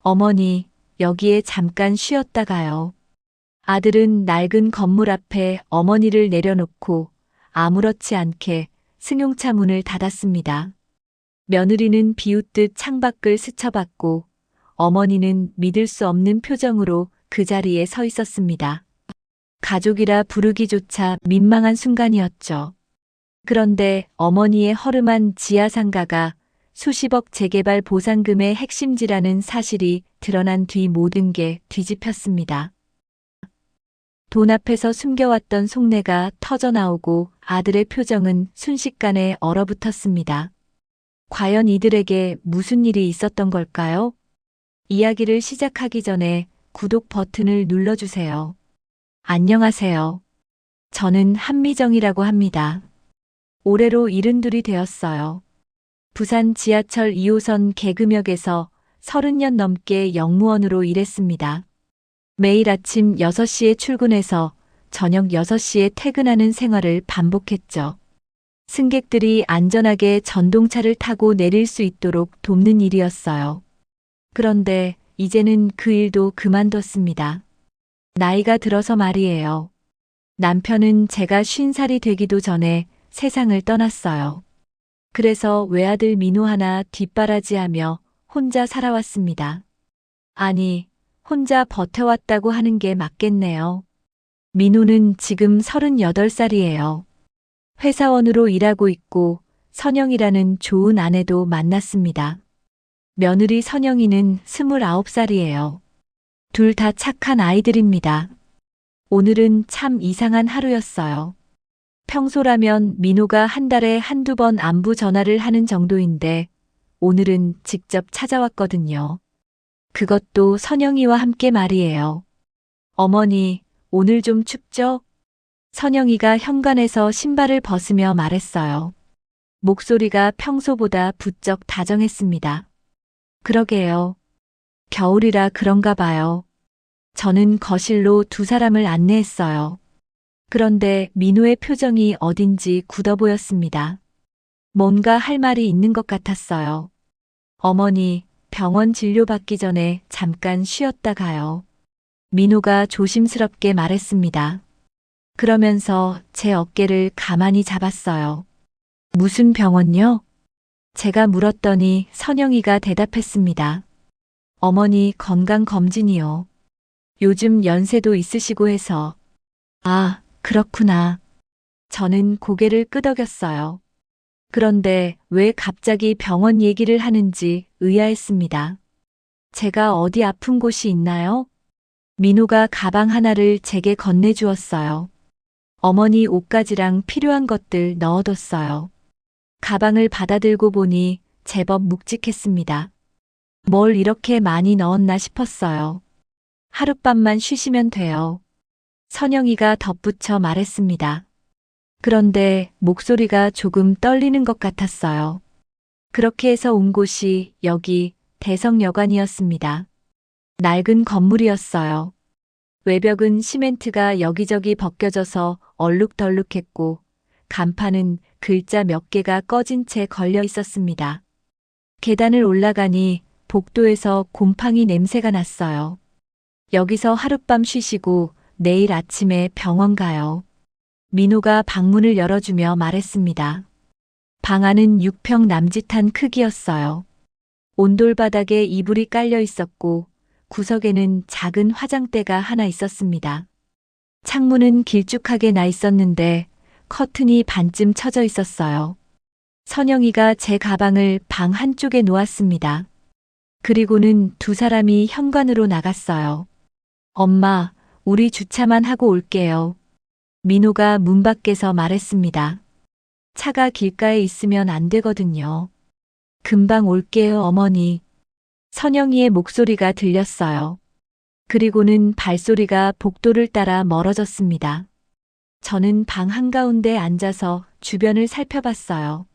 어머니, 여기에 잠깐 쉬었다 가요. 아들은 낡은 건물 앞에 어머니를 내려놓고 아무렇지 않게 승용차 문을 닫았습니다. 며느리는 비웃듯 창밖을 스쳐봤고 어머니는 믿을 수 없는 표정으로 그 자리에 서 있었습니다. 가족이라 부르기조차 민망한 순간이었죠. 그런데 어머니의 허름한 지하상가가 수십억 재개발 보상금의 핵심지라는 사실이 드러난 뒤 모든 게 뒤집혔습니다. 돈 앞에서 숨겨왔던 속내가 터져나오고 아들의 표정은 순식간에 얼어붙었습니다. 과연 이들에게 무슨 일이 있었던 걸까요? 이야기를 시작하기 전에 구독 버튼을 눌러주세요. 안녕하세요. 저는 한미정이라고 합니다. 올해로 72이 되었어요. 부산 지하철 2호선 개금역에서 30년 넘게 역무원으로 일했습니다. 매일 아침 6시에 출근해서 저녁 6시에 퇴근하는 생활을 반복했죠. 승객들이 안전하게 전동차를 타고 내릴 수 있도록 돕는 일이었어요. 그런데 이제는 그 일도 그만뒀습니다. 나이가 들어서 말이에요. 남편은 제가 50살이 되기도 전에 세상을 떠났어요. 그래서 외아들 민호 하나 뒷바라지하며 혼자 살아왔습니다. 아니, 혼자 버텨왔다고 하는 게 맞겠네요. 민호는 지금 38살이에요. 회사원으로 일하고 있고 선영이라는 좋은 아내도 만났습니다. 며느리 선영이는 29살이에요. 둘 다 착한 아이들입니다. 오늘은 참 이상한 하루였어요. 평소라면 민호가 한 달에 한두 번 안부 전화를 하는 정도인데 오늘은 직접 찾아왔거든요. 그것도 선영이와 함께 말이에요. 어머니, 오늘 좀 춥죠? 선영이가 현관에서 신발을 벗으며 말했어요. 목소리가 평소보다 부쩍 다정했습니다. 그러게요. 겨울이라 그런가 봐요. 저는 거실로 두 사람을 안내했어요. 그런데 민호의 표정이 어딘지 굳어 보였습니다. 뭔가 할 말이 있는 것 같았어요. 어머니, 병원 진료받기 전에 잠깐 쉬었다 가요. 민호가 조심스럽게 말했습니다. 그러면서 제 어깨를 가만히 잡았어요. 무슨 병원요? 제가 물었더니 선영이가 대답했습니다. 어머니 건강검진이요. 요즘 연세도 있으시고 해서. 아, 그렇구나. 저는 고개를 끄덕였어요. 그런데 왜 갑자기 병원 얘기를 하는지 의아했습니다. 제가 어디 아픈 곳이 있나요? 민호가 가방 하나를 제게 건네주었어요. 어머니 옷가지랑 필요한 것들 넣어뒀어요. 가방을 받아들고 보니 제법 묵직했습니다. 뭘 이렇게 많이 넣었나 싶었어요. 하룻밤만 쉬시면 돼요. 선영이가 덧붙여 말했습니다. 그런데 목소리가 조금 떨리는 것 같았어요. 그렇게 해서 온 곳이 여기 대성여관이었습니다. 낡은 건물이었어요. 외벽은 시멘트가 여기저기 벗겨져서 얼룩덜룩했고 간판은 글자 몇 개가 꺼진 채 걸려 있었습니다. 계단을 올라가니 복도에서 곰팡이 냄새가 났어요. 여기서 하룻밤 쉬시고 내일 아침에 병원 가요. 민호가 방문을 열어주며 말했습니다. 방 안은 6평 남짓한 크기였어요. 온돌바닥에 이불이 깔려 있었고 구석에는 작은 화장대가 하나 있었습니다. 창문은 길쭉하게 나 있었는데 커튼이 반쯤 쳐져 있었어요. 선영이가 제 가방을 방 한쪽에 놓았습니다. 그리고는 두 사람이 현관으로 나갔어요. 엄마, 우리 주차만 하고 올게요. 민호가 문 밖에서 말했습니다. 차가 길가에 있으면 안 되거든요. 금방 올게요, 어머니. 선영이의 목소리가 들렸어요. 그리고는 발소리가 복도를 따라 멀어졌습니다. 저는 방 한가운데 앉아서 주변을 살펴봤어요.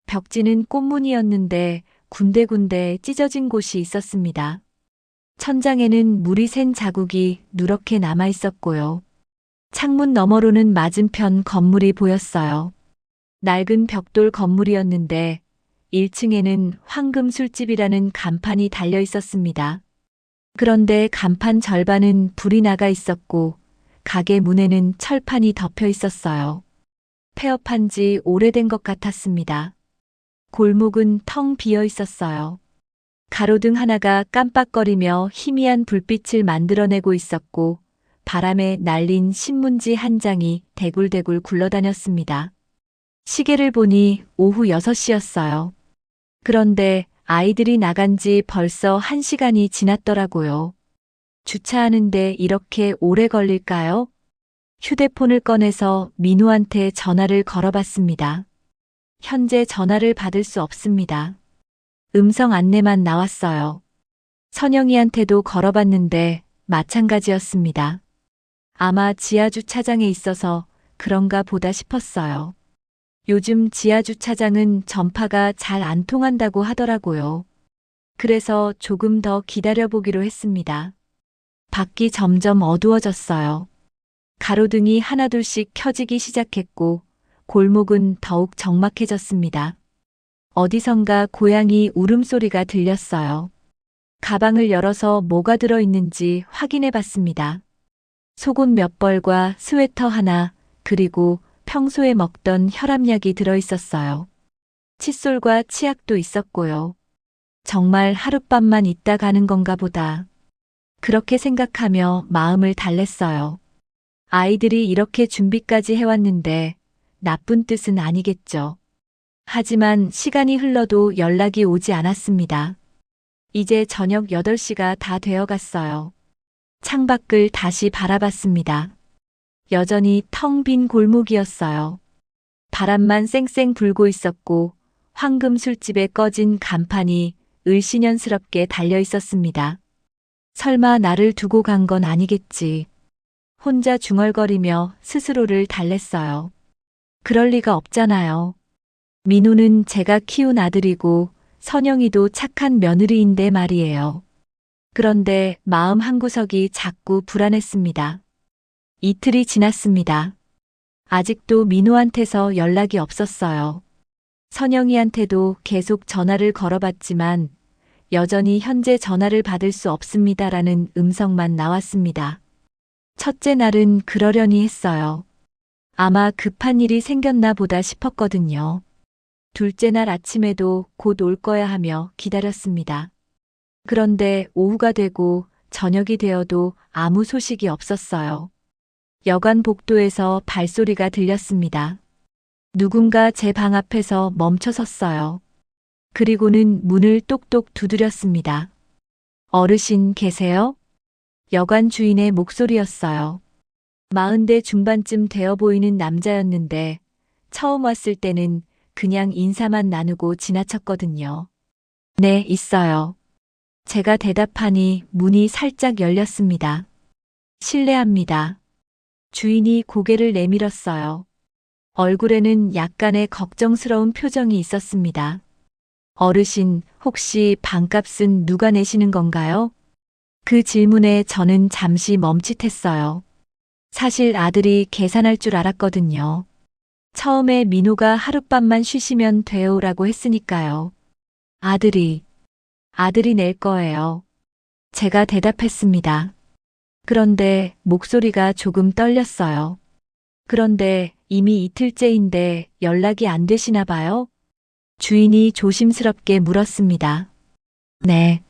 벽지는 꽃무늬였는데 군데군데 찢어진 곳이 있었습니다. 천장에는 물이 샌 자국이 누렇게 남아 있었고요. 창문 너머로는 맞은편 건물이 보였어요. 낡은 벽돌 건물이었는데 1층에는 황금 술집이라는 간판이 달려 있었습니다. 그런데 간판 절반은 불이 나가 있었고 가게 문에는 철판이 덮여 있었어요. 폐업한 지 오래된 것 같았습니다. 골목은 텅 비어 있었어요. 가로등 하나가 깜빡거리며 희미한 불빛을 만들어내고 있었고 바람에 날린 신문지 한 장이 대굴대굴 굴러다녔습니다. 시계를 보니 오후 6시였어요. 그런데 아이들이 나간 지 벌써 1시간이 지났더라고요. 주차하는데 이렇게 오래 걸릴까요? 휴대폰을 꺼내서 민우한테 전화를 걸어봤습니다. 현재 전화를 받을 수 없습니다. 음성 안내만 나왔어요. 선영이한테도 걸어봤는데 마찬가지였습니다. 아마 지하주차장에 있어서 그런가 보다 싶었어요. 요즘 지하주차장은 전파가 잘 안 통한다고 하더라고요. 그래서 조금 더 기다려보기로 했습니다. 밖이 점점 어두워졌어요. 가로등이 하나둘씩 켜지기 시작했고 골목은 더욱 적막해졌습니다. 어디선가 고양이 울음소리가 들렸어요. 가방을 열어서 뭐가 들어있는지 확인해 봤습니다. 속옷 몇 벌과 스웨터 하나, 그리고 평소에 먹던 혈압약이 들어있었어요. 칫솔과 치약도 있었고요. 정말 하룻밤만 있다 가는 건가 보다. 그렇게 생각하며 마음을 달랬어요. 아이들이 이렇게 준비까지 해왔는데 나쁜 뜻은 아니겠죠. 하지만 시간이 흘러도 연락이 오지 않았습니다. 이제 저녁 8시가 다 되어 갔어요. 창밖을 다시 바라봤습니다. 여전히 텅 빈 골목이었어요. 바람만 쌩쌩 불고 있었고 황금 술집에 꺼진 간판이 을씨년스럽게 달려 있었습니다. 설마 나를 두고 간 건 아니겠지. 혼자 중얼거리며 스스로를 달랬어요. 그럴 리가 없잖아요. 민우는 제가 키운 아들이고 선영이도 착한 며느리인데 말이에요. 그런데 마음 한구석이 자꾸 불안했습니다. 이틀이 지났습니다. 아직도 민우한테서 연락이 없었어요. 선영이한테도 계속 전화를 걸어봤지만 여전히 현재 전화를 받을 수 없습니다라는 음성만 나왔습니다. 첫째 날은 그러려니 했어요. 아마 급한 일이 생겼나 보다 싶었거든요. 둘째 날 아침에도 곧 올 거야 하며 기다렸습니다. 그런데 오후가 되고 저녁이 되어도 아무 소식이 없었어요. 여관 복도에서 발소리가 들렸습니다. 누군가 제 방 앞에서 멈춰 섰어요. 그리고는 문을 똑똑 두드렸습니다. 어르신 계세요? 여관 주인의 목소리였어요. 40대 중반쯤 되어 보이는 남자였는데 처음 왔을 때는 그냥 인사만 나누고 지나쳤거든요. 네, 있어요. 제가 대답하니 문이 살짝 열렸습니다. 실례합니다. 주인이 고개를 내밀었어요. 얼굴에는 약간의 걱정스러운 표정이 있었습니다. 어르신, 혹시 방값은 누가 내시는 건가요? 그 질문에 저는 잠시 멈칫했어요. 사실 아들이 계산할 줄 알았거든요. 처음에 민호가 하룻밤만 쉬시면 돼요라고 했으니까요. 아들이 낼 거예요. 제가 대답했습니다. 그런데 목소리가 조금 떨렸어요. 그런데 이미 이틀째인데 연락이 안 되시나 봐요? 주인이 조심스럽게 물었습니다. 네.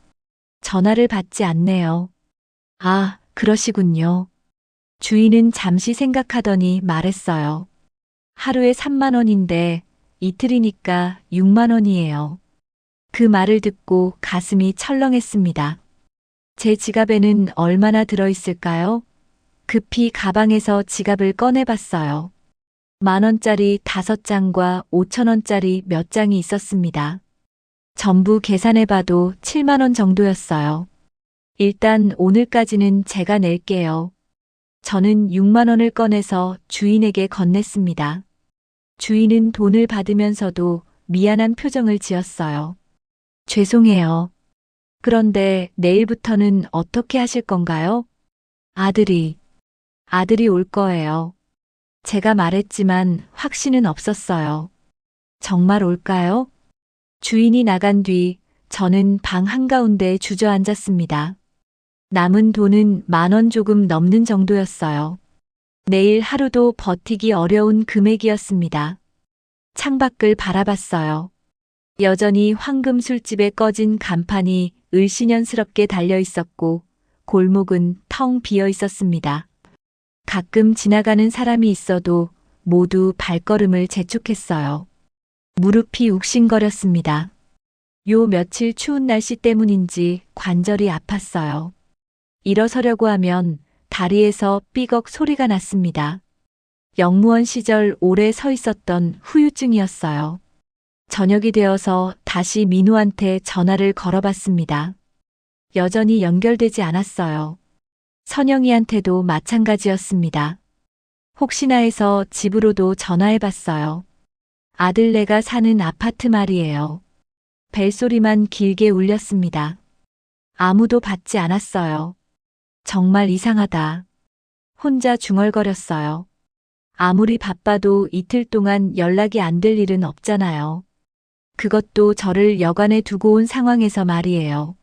전화를 받지 않네요. 아, 그러시군요. 주인은 잠시 생각하더니 말했어요. 하루에 3만 원인데 이틀이니까 6만 원이에요. 그 말을 듣고 가슴이 철렁했습니다. 제 지갑에는 얼마나 들어있을까요? 급히 가방에서 지갑을 꺼내봤어요. 10,000원짜리 5장과 5,000원짜리 몇 장이 있었습니다. 전부 계산해봐도 7만 원 정도였어요. 일단 오늘까지는 제가 낼게요. 저는 6만 원을 꺼내서 주인에게 건넸습니다. 주인은 돈을 받으면서도 미안한 표정을 지었어요. 죄송해요. 그런데 내일부터는 어떻게 하실 건가요? 아들이 올 거예요. 제가 말했지만 확신은 없었어요. 정말 올까요? 주인이 나간 뒤 저는 방 한가운데 주저앉았습니다. 남은 돈은 10,000원 조금 넘는 정도였어요. 내일 하루도 버티기 어려운 금액이었습니다. 창밖을 바라봤어요. 여전히 황금 술집에 꺼진 간판이 을씨년스럽게 달려 있었고 골목은 텅 비어 있었습니다. 가끔 지나가는 사람이 있어도 모두 발걸음을 재촉했어요. 무릎이 욱신거렸습니다. 요 며칠 추운 날씨 때문인지 관절이 아팠어요. 일어서려고 하면 다리에서 삐걱 소리가 났습니다. 영무원 시절 오래 서 있었던 후유증이었어요. 저녁이 되어서 다시 민우한테 전화를 걸어봤습니다. 여전히 연결되지 않았어요. 선영이한테도 마찬가지였습니다. 혹시나 해서 집으로도 전화해봤어요. 아들네가 사는 아파트 말이에요. 벨소리만 길게 울렸습니다. 아무도 받지 않았어요. 정말 이상하다. 혼자 중얼거렸어요. 아무리 바빠도 이틀 동안 연락이 안 될 일은 없잖아요. 그것도 저를 여관에 두고 온 상황에서 말이에요.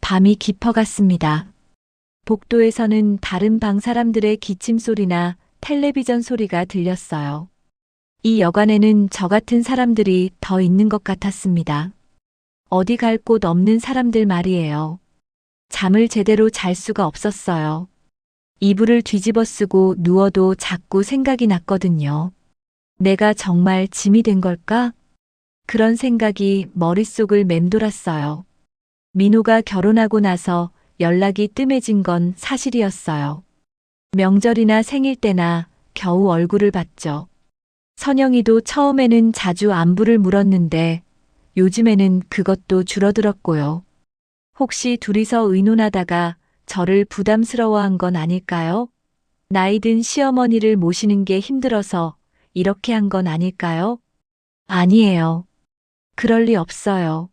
밤이 깊어갔습니다. 복도에서는 다른 방 사람들의 기침 소리나 텔레비전 소리가 들렸어요. 이 여관에는 저 같은 사람들이 더 있는 것 같았습니다. 어디 갈 곳 없는 사람들 말이에요. 잠을 제대로 잘 수가 없었어요. 이불을 뒤집어 쓰고 누워도 자꾸 생각이 났거든요. 내가 정말 짐이 된 걸까? 그런 생각이 머릿속을 맴돌았어요. 민호가 결혼하고 나서 연락이 뜸해진 건 사실이었어요. 명절이나 생일 때나 겨우 얼굴을 봤죠. 선영이도 처음에는 자주 안부를 물었는데 요즘에는 그것도 줄어들었고요. 혹시 둘이서 의논하다가 저를 부담스러워한 건 아닐까요? 나이 든 시어머니를 모시는 게 힘들어서 이렇게 한 건 아닐까요? 아니에요. 그럴 리 없어요.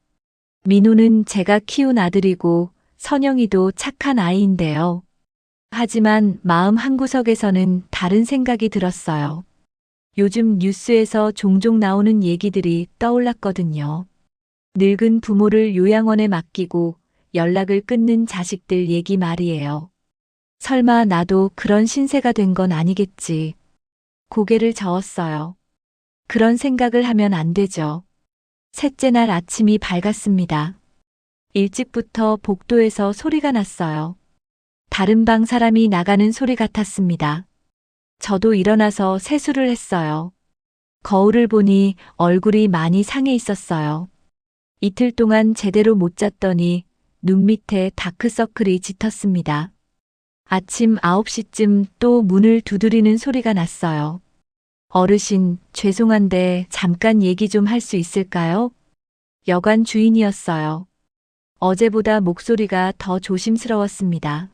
민호는 제가 키운 아들이고 선영이도 착한 아이인데요. 하지만 마음 한구석에서는 다른 생각이 들었어요. 요즘 뉴스에서 종종 나오는 얘기들이 떠올랐거든요. 늙은 부모를 요양원에 맡기고 연락을 끊는 자식들 얘기 말이에요. 설마 나도 그런 신세가 된 건 아니겠지. 고개를 저었어요. 그런 생각을 하면 안 되죠. 셋째 날 아침이 밝았습니다. 일찍부터 복도에서 소리가 났어요. 다른 방 사람이 나가는 소리 같았습니다. 저도 일어나서 세수를 했어요. 거울을 보니 얼굴이 많이 상해 있었어요. 이틀 동안 제대로 못 잤더니 눈 밑에 다크서클이 짙었습니다. 아침 9시쯤 또 문을 두드리는 소리가 났어요. 어르신, 죄송한데 잠깐 얘기 좀 할 수 있을까요? 여관 주인이었어요. 어제보다 목소리가 더 조심스러웠습니다.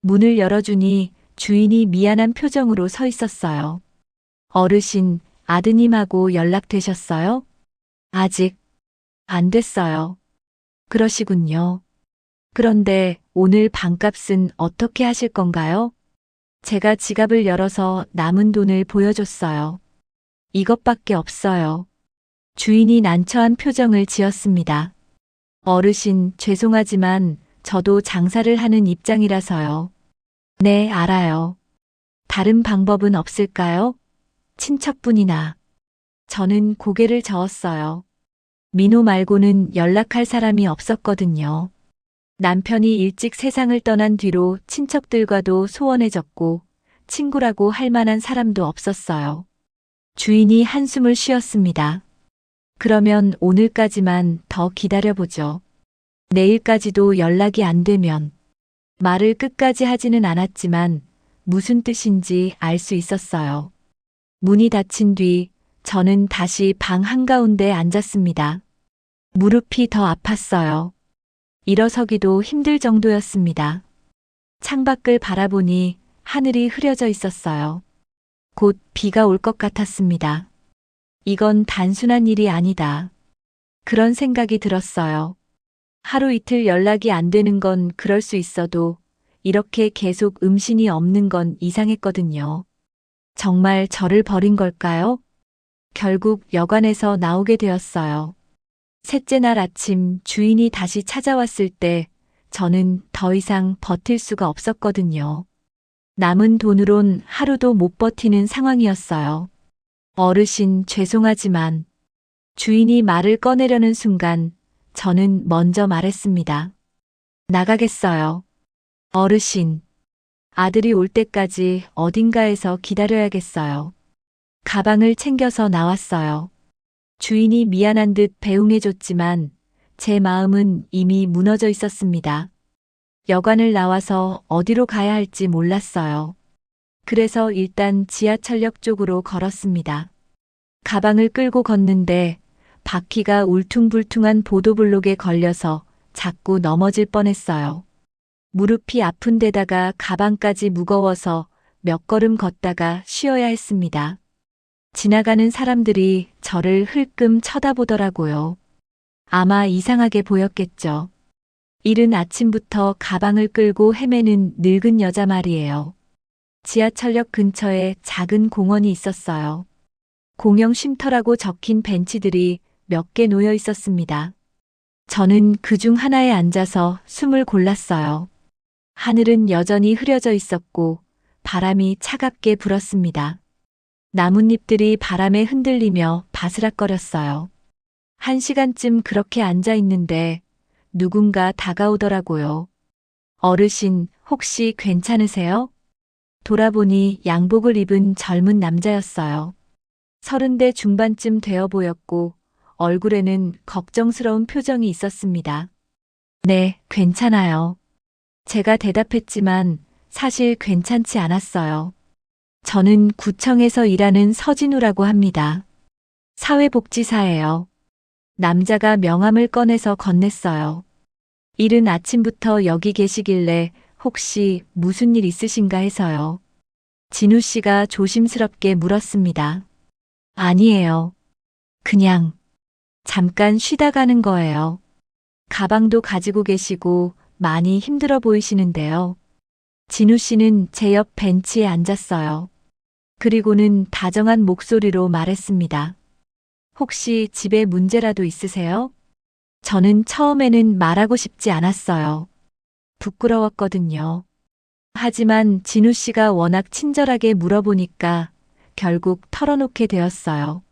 문을 열어주니 주인이 미안한 표정으로 서 있었어요. 어르신, 아드님하고 연락되셨어요? 아직 안 됐어요. 그러시군요. 그런데 오늘 방값은 어떻게 하실 건가요? 제가 지갑을 열어서 남은 돈을 보여줬어요. 이것밖에 없어요. 주인이 난처한 표정을 지었습니다. 어르신, 죄송하지만 저도 장사를 하는 입장이라서요. 네, 알아요. 다른 방법은 없을까요? 친척분이나. 저는 고개를 저었어요. 민호 말고는 연락할 사람이 없었거든요. 남편이 일찍 세상을 떠난 뒤로 친척들과도 소원해졌고 친구라고 할 만한 사람도 없었어요. 주인이 한숨을 쉬었습니다. 그러면 오늘까지만 더 기다려보죠. 내일까지도 연락이 안 되면. 말을 끝까지 하지는 않았지만 무슨 뜻인지 알 수 있었어요. 문이 닫힌 뒤 저는 다시 방 한가운데 앉았습니다. 무릎이 더 아팠어요. 일어서기도 힘들 정도였습니다. 창밖을 바라보니 하늘이 흐려져 있었어요. 곧 비가 올 것 같았습니다. 이건 단순한 일이 아니다. 그런 생각이 들었어요. 하루 이틀 연락이 안 되는 건 그럴 수 있어도 이렇게 계속 음신이 없는 건 이상했거든요. 정말 저를 버린 걸까요? 결국 여관에서 나오게 되었어요. 셋째 날 아침 주인이 다시 찾아왔을 때 저는 더 이상 버틸 수가 없었거든요. 남은 돈으론 하루도 못 버티는 상황이었어요. 어르신, 죄송하지만 주인이 말을 꺼내려는 순간 저는 먼저 말했습니다. 나가겠어요. 어르신, 아들이 올 때까지 어딘가에서 기다려야겠어요. 가방을 챙겨서 나왔어요. 주인이 미안한 듯 배웅해줬지만 제 마음은 이미 무너져 있었습니다. 여관을 나와서 어디로 가야 할지 몰랐어요. 그래서 일단 지하철역 쪽으로 걸었습니다. 가방을 끌고 걷는데 바퀴가 울퉁불퉁한 보도블록에 걸려서 자꾸 넘어질 뻔했어요. 무릎이 아픈 데다가 가방까지 무거워서 몇 걸음 걷다가 쉬어야 했습니다. 지나가는 사람들이 저를 흘끔 쳐다보더라고요. 아마 이상하게 보였겠죠. 이른 아침부터 가방을 끌고 헤매는 늙은 여자 말이에요. 지하철역 근처에 작은 공원이 있었어요. 공영 쉼터라고 적힌 벤치들이 몇 개 놓여 있었습니다. 저는 그중 하나에 앉아서 숨을 골랐어요. 하늘은 여전히 흐려져 있었고 바람이 차갑게 불었습니다. 나뭇잎들이 바람에 흔들리며 바스락거렸어요. 1시간쯤 그렇게 앉아 있는데 누군가 다가오더라고요. 어르신, 혹시 괜찮으세요? 돌아보니 양복을 입은 젊은 남자였어요. 30대 중반쯤 되어 보였고 얼굴에는 걱정스러운 표정이 있었습니다. 네, 괜찮아요. 제가 대답했지만 사실 괜찮지 않았어요. 저는 구청에서 일하는 서진우라고 합니다. 사회복지사예요. 남자가 명함을 꺼내서 건넸어요. 이른 아침부터 여기 계시길래 혹시 무슨 일 있으신가 해서요. 진우 씨가 조심스럽게 물었습니다. 아니에요. 그냥 잠깐 쉬다 가는 거예요. 가방도 가지고 계시고 많이 힘들어 보이시는데요. 진우 씨는 제 옆 벤치에 앉았어요. 그리고는 다정한 목소리로 말했습니다. 혹시 집에 문제라도 있으세요? 저는 처음에는 말하고 싶지 않았어요. 부끄러웠거든요. 하지만 진우 씨가 워낙 친절하게 물어보니까 결국 털어놓게 되었어요.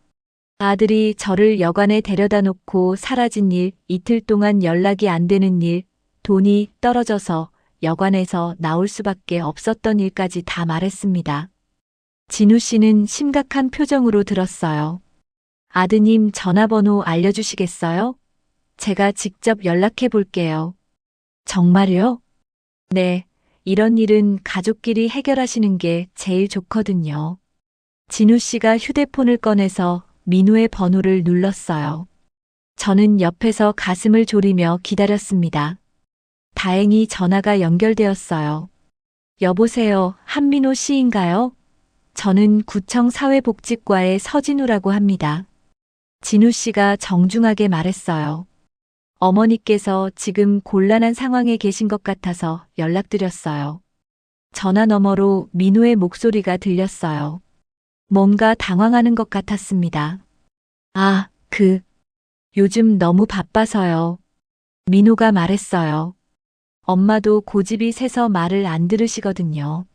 아들이 저를 여관에 데려다 놓고 사라진 일, 이틀 동안 연락이 안 되는 일, 돈이 떨어져서 여관에서 나올 수밖에 없었던 일까지 다 말했습니다. 진우 씨는 심각한 표정으로 들었어요. 아드님 전화번호 알려주시겠어요? 제가 직접 연락해 볼게요. 정말요? 네, 이런 일은 가족끼리 해결하시는 게 제일 좋거든요. 진우 씨가 휴대폰을 꺼내서 민우의 번호를 눌렀어요. 저는 옆에서 가슴을 졸이며 기다렸습니다. 다행히 전화가 연결되었어요. 여보세요, 한민호 씨인가요? 저는 구청 사회복지과의 서진우라고 합니다. 진우 씨가 정중하게 말했어요. 어머니께서 지금 곤란한 상황에 계신 것 같아서 연락드렸어요. 전화 너머로 민우의 목소리가 들렸어요. 뭔가 당황하는 것 같았습니다. 아, 요즘 너무 바빠서요. 민우가 말했어요. 엄마도 고집이 세서 말을 안 들으시거든요.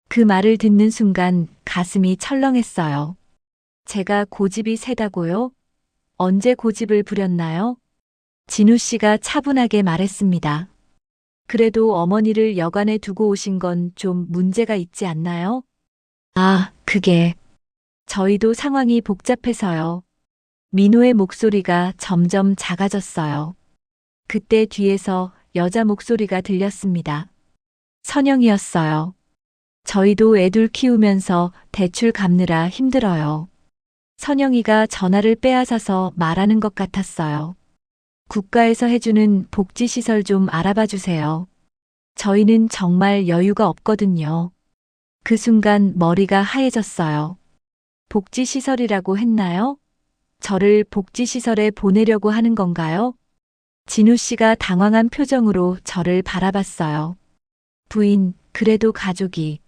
그 말을 듣는 순간 가슴이 철렁했어요. 제가 고집이 세다고요? 언제 고집을 부렸나요? 진우 씨가 차분하게 말했습니다. 그래도 어머니를 여관에 두고 오신 건 좀 문제가 있지 않나요? 아, 저희도 상황이 복잡해서요. 민호의 목소리가 점점 작아졌어요. 그때 뒤에서 여자 목소리가 들렸습니다. 선영이었어요. 저희도 애들 키우면서 대출 갚느라 힘들어요. 선영이가 전화를 빼앗아서 말하는 것 같았어요. 국가에서 해주는 복지시설 좀 알아봐 주세요. 저희는 정말 여유가 없거든요. 그 순간 머리가 하얘졌어요. 복지시설이라고 했나요? 저를 복지시설에 보내려고 하는 건가요? 진우 씨가 당황한 표정으로 저를 바라봤어요. 부인, 그래도 가족이.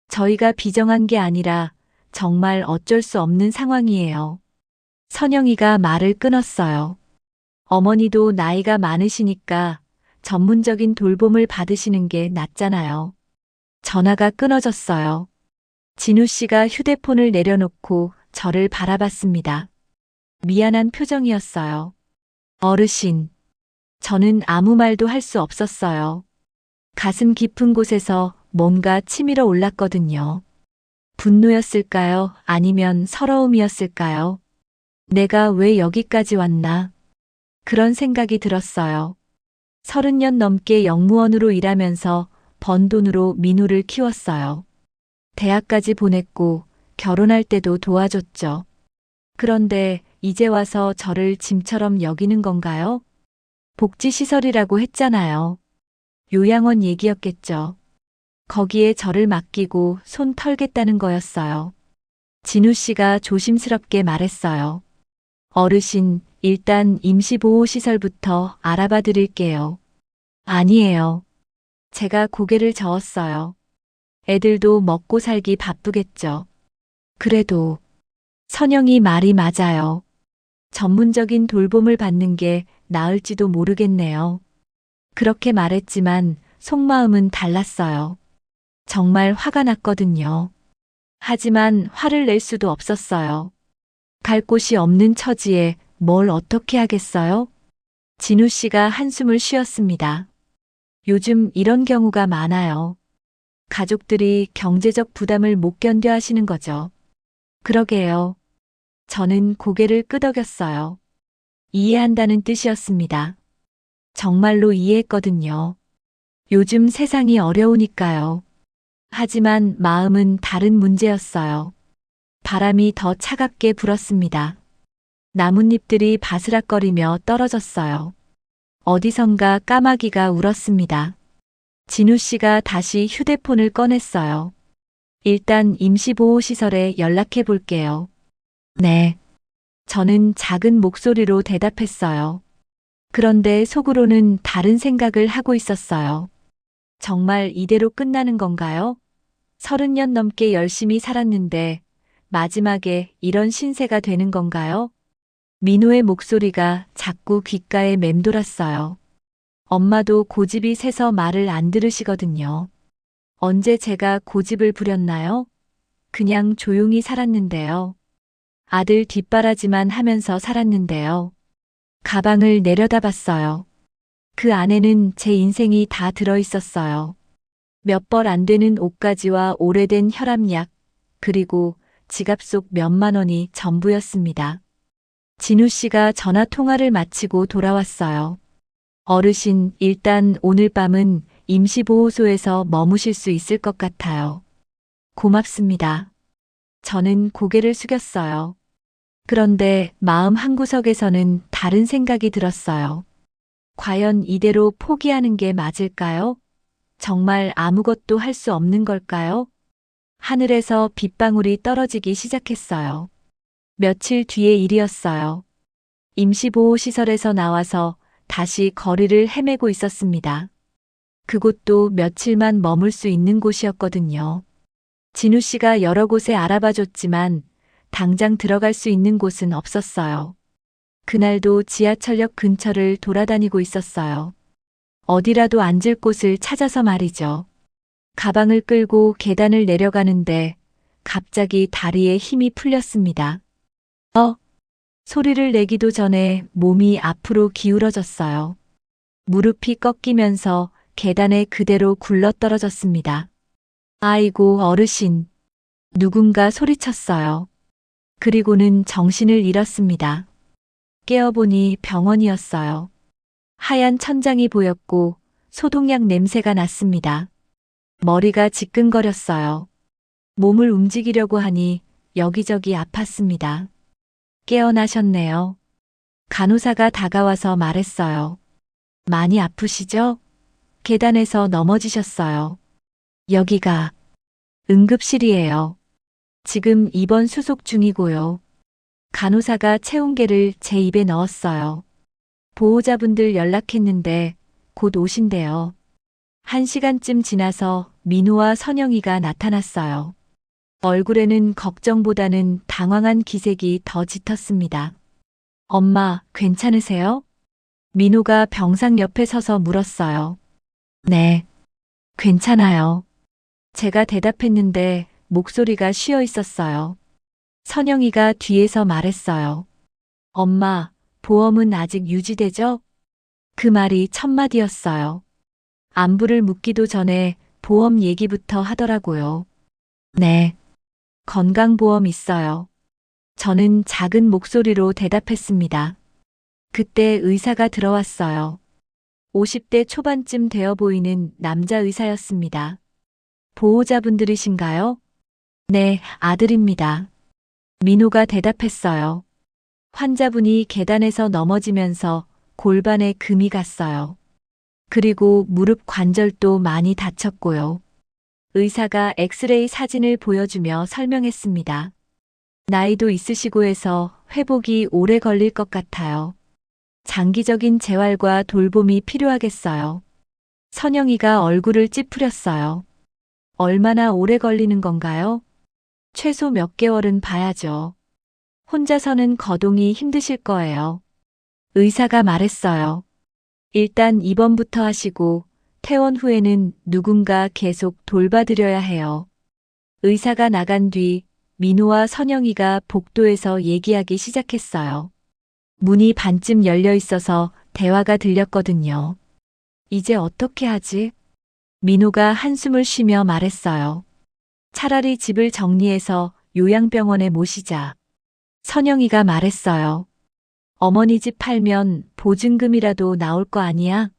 저희가 비정한 게 아니라 정말 어쩔 수 없는 상황이에요. 선영이가 말을 끊었어요. 어머니도 나이가 많으시니까 전문적인 돌봄을 받으시는 게 낫잖아요. 전화가 끊어졌어요. 진우 씨가 휴대폰을 내려놓고 저를 바라봤습니다. 미안한 표정이었어요. 어르신, 저는 아무 말도 할 수 없었어요. 가슴 깊은 곳에서 뭔가 치밀어 올랐거든요. 분노였을까요? 아니면 서러움이었을까요? 내가 왜 여기까지 왔나? 그런 생각이 들었어요. 30년 넘게 영무원으로 일하면서 번 돈으로 민우를 키웠어요. 대학까지 보냈고 결혼할 때도 도와줬죠. 그런데 이제 와서 저를 짐처럼 여기는 건가요? 복지시설이라고 했잖아요. 요양원 얘기였겠죠. 거기에 저를 맡기고 손 털겠다는 거였어요. 진우 씨가 조심스럽게 말했어요. 어르신, 일단 임시보호시설부터 알아봐 드릴게요. 아니에요. 제가 고개를 저었어요. 애들도 먹고 살기 바쁘겠죠. 그래도 선영이 말이 맞아요. 전문적인 돌봄을 받는 게 나을지도 모르겠네요. 그렇게 말했지만 속마음은 달랐어요. 정말 화가 났거든요. 하지만 화를 낼 수도 없었어요. 갈 곳이 없는 처지에 뭘 어떻게 하겠어요? 진우 씨가 한숨을 쉬었습니다. 요즘 이런 경우가 많아요. 가족들이 경제적 부담을 못 견뎌 하시는 거죠. 그러게요. 저는 고개를 끄덕였어요. 이해한다는 뜻이었습니다. 정말로 이해했거든요. 요즘 세상이 어려우니까요. 하지만 마음은 다른 문제였어요. 바람이 더 차갑게 불었습니다. 나뭇잎들이 바스락거리며 떨어졌어요. 어디선가 까마귀가 울었습니다. 진우 씨가 다시 휴대폰을 꺼냈어요. 일단 임시보호시설에 연락해 볼게요. 네. 저는 작은 목소리로 대답했어요. 그런데 속으로는 다른 생각을 하고 있었어요. 정말 이대로 끝나는 건가요? 30년 넘게 열심히 살았는데 마지막에 이런 신세가 되는 건가요? 민호의 목소리가 자꾸 귓가에 맴돌았어요. 엄마도 고집이 세서 말을 안 들으시거든요. 언제 제가 고집을 부렸나요? 그냥 조용히 살았는데요. 아들 뒷바라지만 하면서 살았는데요. 가방을 내려다봤어요. 그 안에는 제 인생이 다 들어 있었어요. 몇 벌 안 되는 옷가지와 오래된 혈압약, 그리고 지갑 속 몇만 원이 전부였습니다. 진우 씨가 전화 통화를 마치고 돌아왔어요. 어르신, 일단 오늘 밤은 임시보호소에서 머무실 수 있을 것 같아요. 고맙습니다. 저는 고개를 숙였어요. 그런데 마음 한구석에서는 다른 생각이 들었어요. 과연 이대로 포기하는 게 맞을까요? 정말 아무것도 할 수 없는 걸까요? 하늘에서 빗방울이 떨어지기 시작했어요. 며칠 뒤의 일이었어요. 임시보호시설에서 나와서 다시 거리를 헤매고 있었습니다. 그곳도 며칠만 머물 수 있는 곳이었거든요. 진우 씨가 여러 곳에 알아봐줬지만 당장 들어갈 수 있는 곳은 없었어요. 그날도 지하철역 근처를 돌아다니고 있었어요. 어디라도 앉을 곳을 찾아서 말이죠. 가방을 끌고 계단을 내려가는데 갑자기 다리에 힘이 풀렸습니다. 소리를 내기도 전에 몸이 앞으로 기울어졌어요. 무릎이 꺾이면서 계단에 그대로 굴러떨어졌습니다. 아이고, 어르신. 누군가 소리쳤어요. 그리고는 정신을 잃었습니다. 깨어보니 병원이었어요. 하얀 천장이 보였고 소독약 냄새가 났습니다. 머리가 지끈거렸어요. 몸을 움직이려고 하니 여기저기 아팠습니다. 깨어나셨네요. 간호사가 다가와서 말했어요. 많이 아프시죠? 계단에서 넘어지셨어요. 여기가 응급실이에요. 지금 입원 수속 중이고요. 간호사가 체온계를 제 입에 넣었어요. 보호자분들 연락했는데 곧 오신대요. 1시간쯤 지나서 민우와 선영이가 나타났어요. 얼굴에는 걱정보다는 당황한 기색이 더 짙었습니다. 엄마, 괜찮으세요? 민호가 병상 옆에 서서 물었어요. 네, 괜찮아요. 제가 대답했는데 목소리가 쉬어 있었어요. 선영이가 뒤에서 말했어요. 엄마, 보험은 아직 유지되죠? 그 말이 첫마디였어요. 안부를 묻기도 전에 보험 얘기부터 하더라고요. 네, 건강보험 있어요. 저는 작은 목소리로 대답했습니다. 그때 의사가 들어왔어요. 50대 초반쯤 되어 보이는 남자 의사였습니다. 보호자분들이신가요? 네, 아들입니다. 민호가 대답했어요. 환자분이 계단에서 넘어지면서 골반에 금이 갔어요. 그리고 무릎 관절도 많이 다쳤고요. 의사가 엑스레이 사진을 보여주며 설명했습니다. 나이도 있으시고 해서 회복이 오래 걸릴 것 같아요. 장기적인 재활과 돌봄이 필요하겠어요. 선영이가 얼굴을 찌푸렸어요. 얼마나 오래 걸리는 건가요? 최소 몇 개월은 봐야죠. 혼자서는 거동이 힘드실 거예요. 의사가 말했어요. 일단 입원부터 하시고 퇴원 후에는 누군가 계속 돌봐드려야 해요. 의사가 나간 뒤 민호와 선영이가 복도에서 얘기하기 시작했어요. 문이 반쯤 열려 있어서 대화가 들렸거든요. 이제 어떻게 하지? 민호가 한숨을 쉬며 말했어요. 차라리 집을 정리해서 요양병원에 모시자. 선영이가 말했어요. 어머니 집 팔면 보증금이라도 나올 거 아니야?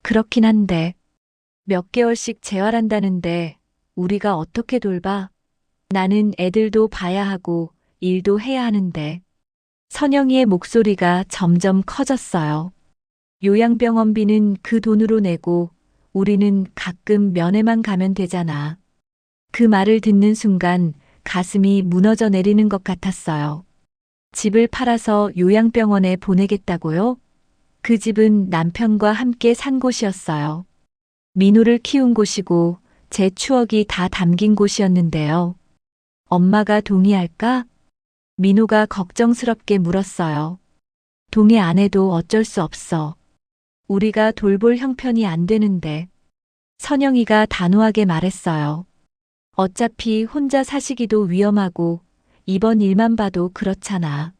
그렇긴 한데 몇 개월씩 재활한다는데 우리가 어떻게 돌봐? 나는 애들도 봐야 하고 일도 해야 하는데. 선영이의 목소리가 점점 커졌어요. 요양병원비는 그 돈으로 내고 우리는 가끔 면회만 가면 되잖아. 그 말을 듣는 순간 가슴이 무너져 내리는 것 같았어요. 집을 팔아서 요양병원에 보내겠다고요? 그 집은 남편과 함께 산 곳이었어요. 민호를 키운 곳이고 제 추억이 다 담긴 곳이었는데요. 엄마가 동의할까? 민호가 걱정스럽게 물었어요. 동의 안 해도 어쩔 수 없어. 우리가 돌볼 형편이 안 되는데. 선영이가 단호하게 말했어요. 어차피 혼자 사시기도 위험하고 이번 일만 봐도 그렇잖아.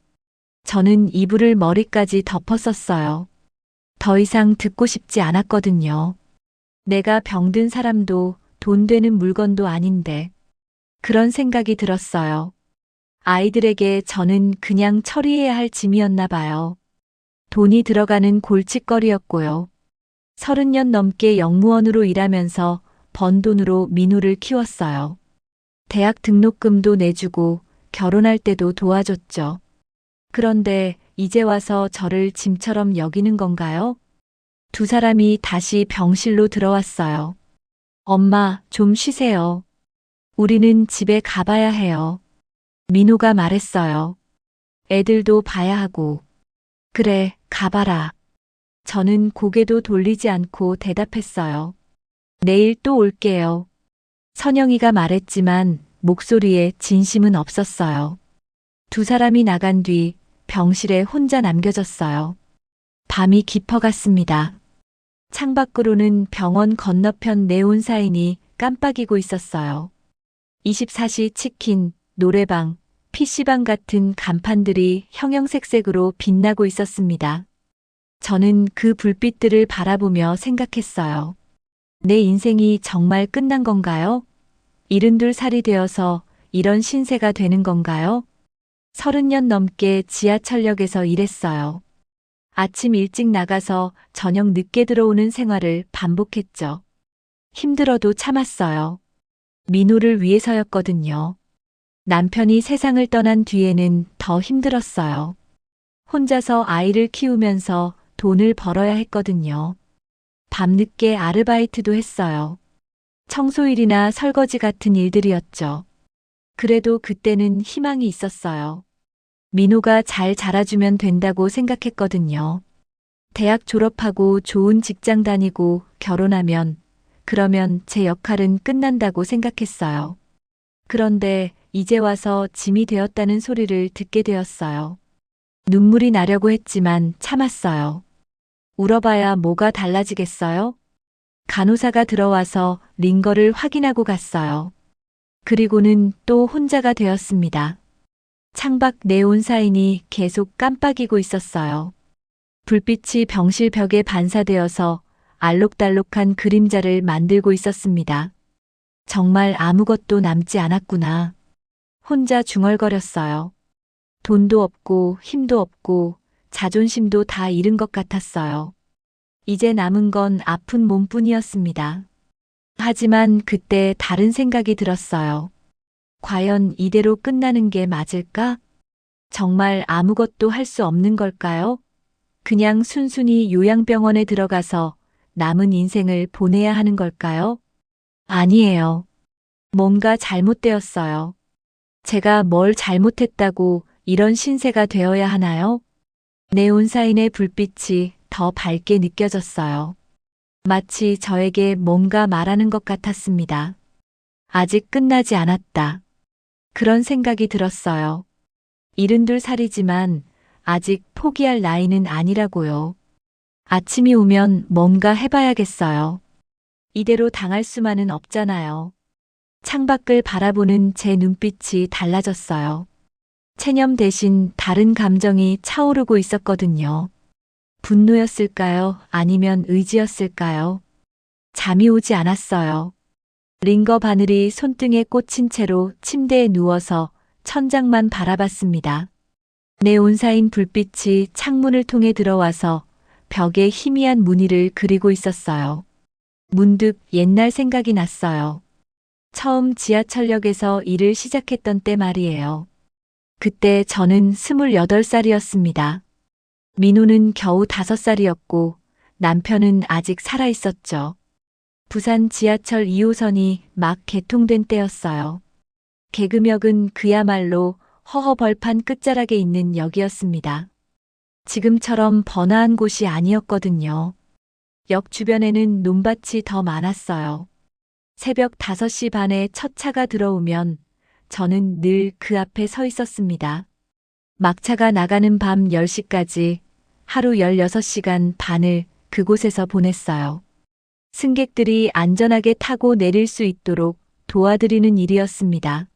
저는 이불을 머리까지 덮었었어요. 더 이상 듣고 싶지 않았거든요. 내가 병든 사람도 돈 되는 물건도 아닌데. 그런 생각이 들었어요. 아이들에게 저는 그냥 처리해야 할 짐이었나 봐요. 돈이 들어가는 골칫거리였고요. 30년 넘게 영무원으로 일하면서 번 돈으로 민호를 키웠어요. 대학 등록금도 내주고 결혼할 때도 도와줬죠. 그런데 이제 와서 저를 짐처럼 여기는 건가요? 두 사람이 다시 병실로 들어왔어요. 엄마, 좀 쉬세요. 우리는 집에 가봐야 해요. 민호가 말했어요. 애들도 봐야 하고. 그래, 가봐라. 저는 고개도 돌리지 않고 대답했어요. 내일 또 올게요. 선영이가 말했지만 목소리에 진심은 없었어요. 두 사람이 나간 뒤 병실에 혼자 남겨졌어요. 밤이 깊어갔습니다. 창밖으로는 병원 건너편 네온사인이 깜빡이고 있었어요. 24시 치킨, 노래방, PC방 같은 간판들이 형형색색으로 빛나고 있었습니다. 저는 그 불빛들을 바라보며 생각했어요. 내 인생이 정말 끝난 건가요? 72살이 되어서 이런 신세가 되는 건가요? 30년 넘게 지하철역에서 일했어요. 아침 일찍 나가서 저녁 늦게 들어오는 생활을 반복했죠. 힘들어도 참았어요. 민호를 위해서였거든요. 남편이 세상을 떠난 뒤에는 더 힘들었어요. 혼자서 아이를 키우면서 돈을 벌어야 했거든요. 밤늦게 아르바이트도 했어요. 청소일이나 설거지 같은 일들이었죠. 그래도 그때는 희망이 있었어요. 민호가 잘 자라주면 된다고 생각했거든요. 대학 졸업하고 좋은 직장 다니고 결혼하면 그러면 제 역할은 끝난다고 생각했어요. 그런데 이제 와서 짐이 되었다는 소리를 듣게 되었어요. 눈물이 나려고 했지만 참았어요. 울어봐야 뭐가 달라지겠어요? 간호사가 들어와서 링거를 확인하고 갔어요. 그리고는 또 혼자가 되었습니다. 창밖 네온 사인이 계속 깜빡이고 있었어요. 불빛이 병실 벽에 반사되어서 알록달록한 그림자를 만들고 있었습니다. 정말 아무것도 남지 않았구나. 혼자 중얼거렸어요. 돈도 없고 힘도 없고 자존심도 다 잃은 것 같았어요. 이제 남은 건 아픈 몸뿐이었습니다. 하지만 그때 다른 생각이 들었어요. 과연 이대로 끝나는 게 맞을까? 정말 아무것도 할 수 없는 걸까요? 그냥 순순히 요양병원에 들어가서 남은 인생을 보내야 하는 걸까요? 아니에요. 뭔가 잘못되었어요. 제가 뭘 잘못했다고 이런 신세가 되어야 하나요? 네온사인의 불빛이 더 밝게 느껴졌어요. 마치 저에게 뭔가 말하는 것 같았습니다. 아직 끝나지 않았다. 그런 생각이 들었어요. 72살이지만 아직 포기할 나이는 아니라고요. 아침이 오면 뭔가 해봐야겠어요. 이대로 당할 수만은 없잖아요. 창밖을 바라보는 제 눈빛이 달라졌어요. 체념 대신 다른 감정이 차오르고 있었거든요. 분노였을까요? 아니면 의지였을까요? 잠이 오지 않았어요. 링거 바늘이 손등에 꽂힌 채로 침대에 누워서 천장만 바라봤습니다. 네온사인 불빛이 창문을 통해 들어와서 벽에 희미한 무늬를 그리고 있었어요. 문득 옛날 생각이 났어요. 처음 지하철역에서 일을 시작했던 때 말이에요. 그때 저는 28살이었습니다. 민호는 겨우 5살이었고 남편은 아직 살아 있었죠. 부산 지하철 2호선이 막 개통된 때였어요. 개금역은 그야말로 허허벌판 끝자락에 있는 역이었습니다. 지금처럼 번화한 곳이 아니었거든요. 역 주변에는 논밭이 더 많았어요. 새벽 5시 반에 첫 차가 들어오면 저는 늘 그 앞에 서 있었습니다. 막차가 나가는 밤 10시까지 하루 16시간 반을 그곳에서 보냈어요. 승객들이 안전하게 타고 내릴 수 있도록 도와드리는 일이었습니다.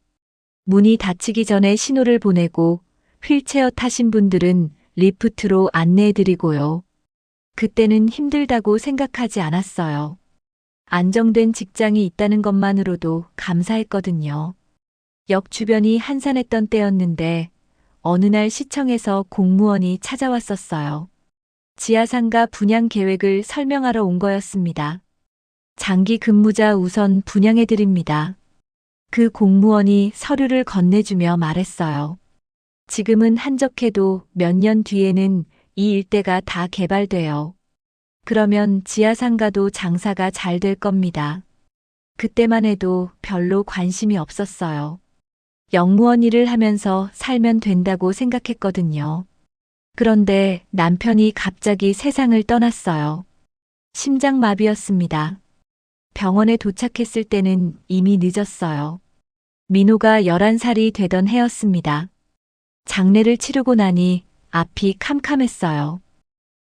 문이 닫히기 전에 신호를 보내고 휠체어 타신 분들은 리프트로 안내해드리고요. 그때는 힘들다고 생각하지 않았어요. 안정된 직장이 있다는 것만으로도 감사했거든요. 역 주변이 한산했던 때였는데 어느 날 시청에서 공무원이 찾아왔었어요. 지하상가 분양 계획을 설명하러 온 거였습니다. 장기 근무자 우선 분양해드립니다. 그 공무원이 서류를 건네주며 말했어요. 지금은 한적해도 몇 년 뒤에는 이 일대가 다 개발돼요. 그러면 지하상가도 장사가 잘 될 겁니다. 그때만 해도 별로 관심이 없었어요. 영무원 일을 하면서 살면 된다고 생각했거든요. 그런데 남편이 갑자기 세상을 떠났어요. 심장마비였습니다. 병원에 도착했을 때는 이미 늦었어요. 민호가 11살이 되던 해였습니다. 장례를 치르고 나니 앞이 캄캄했어요.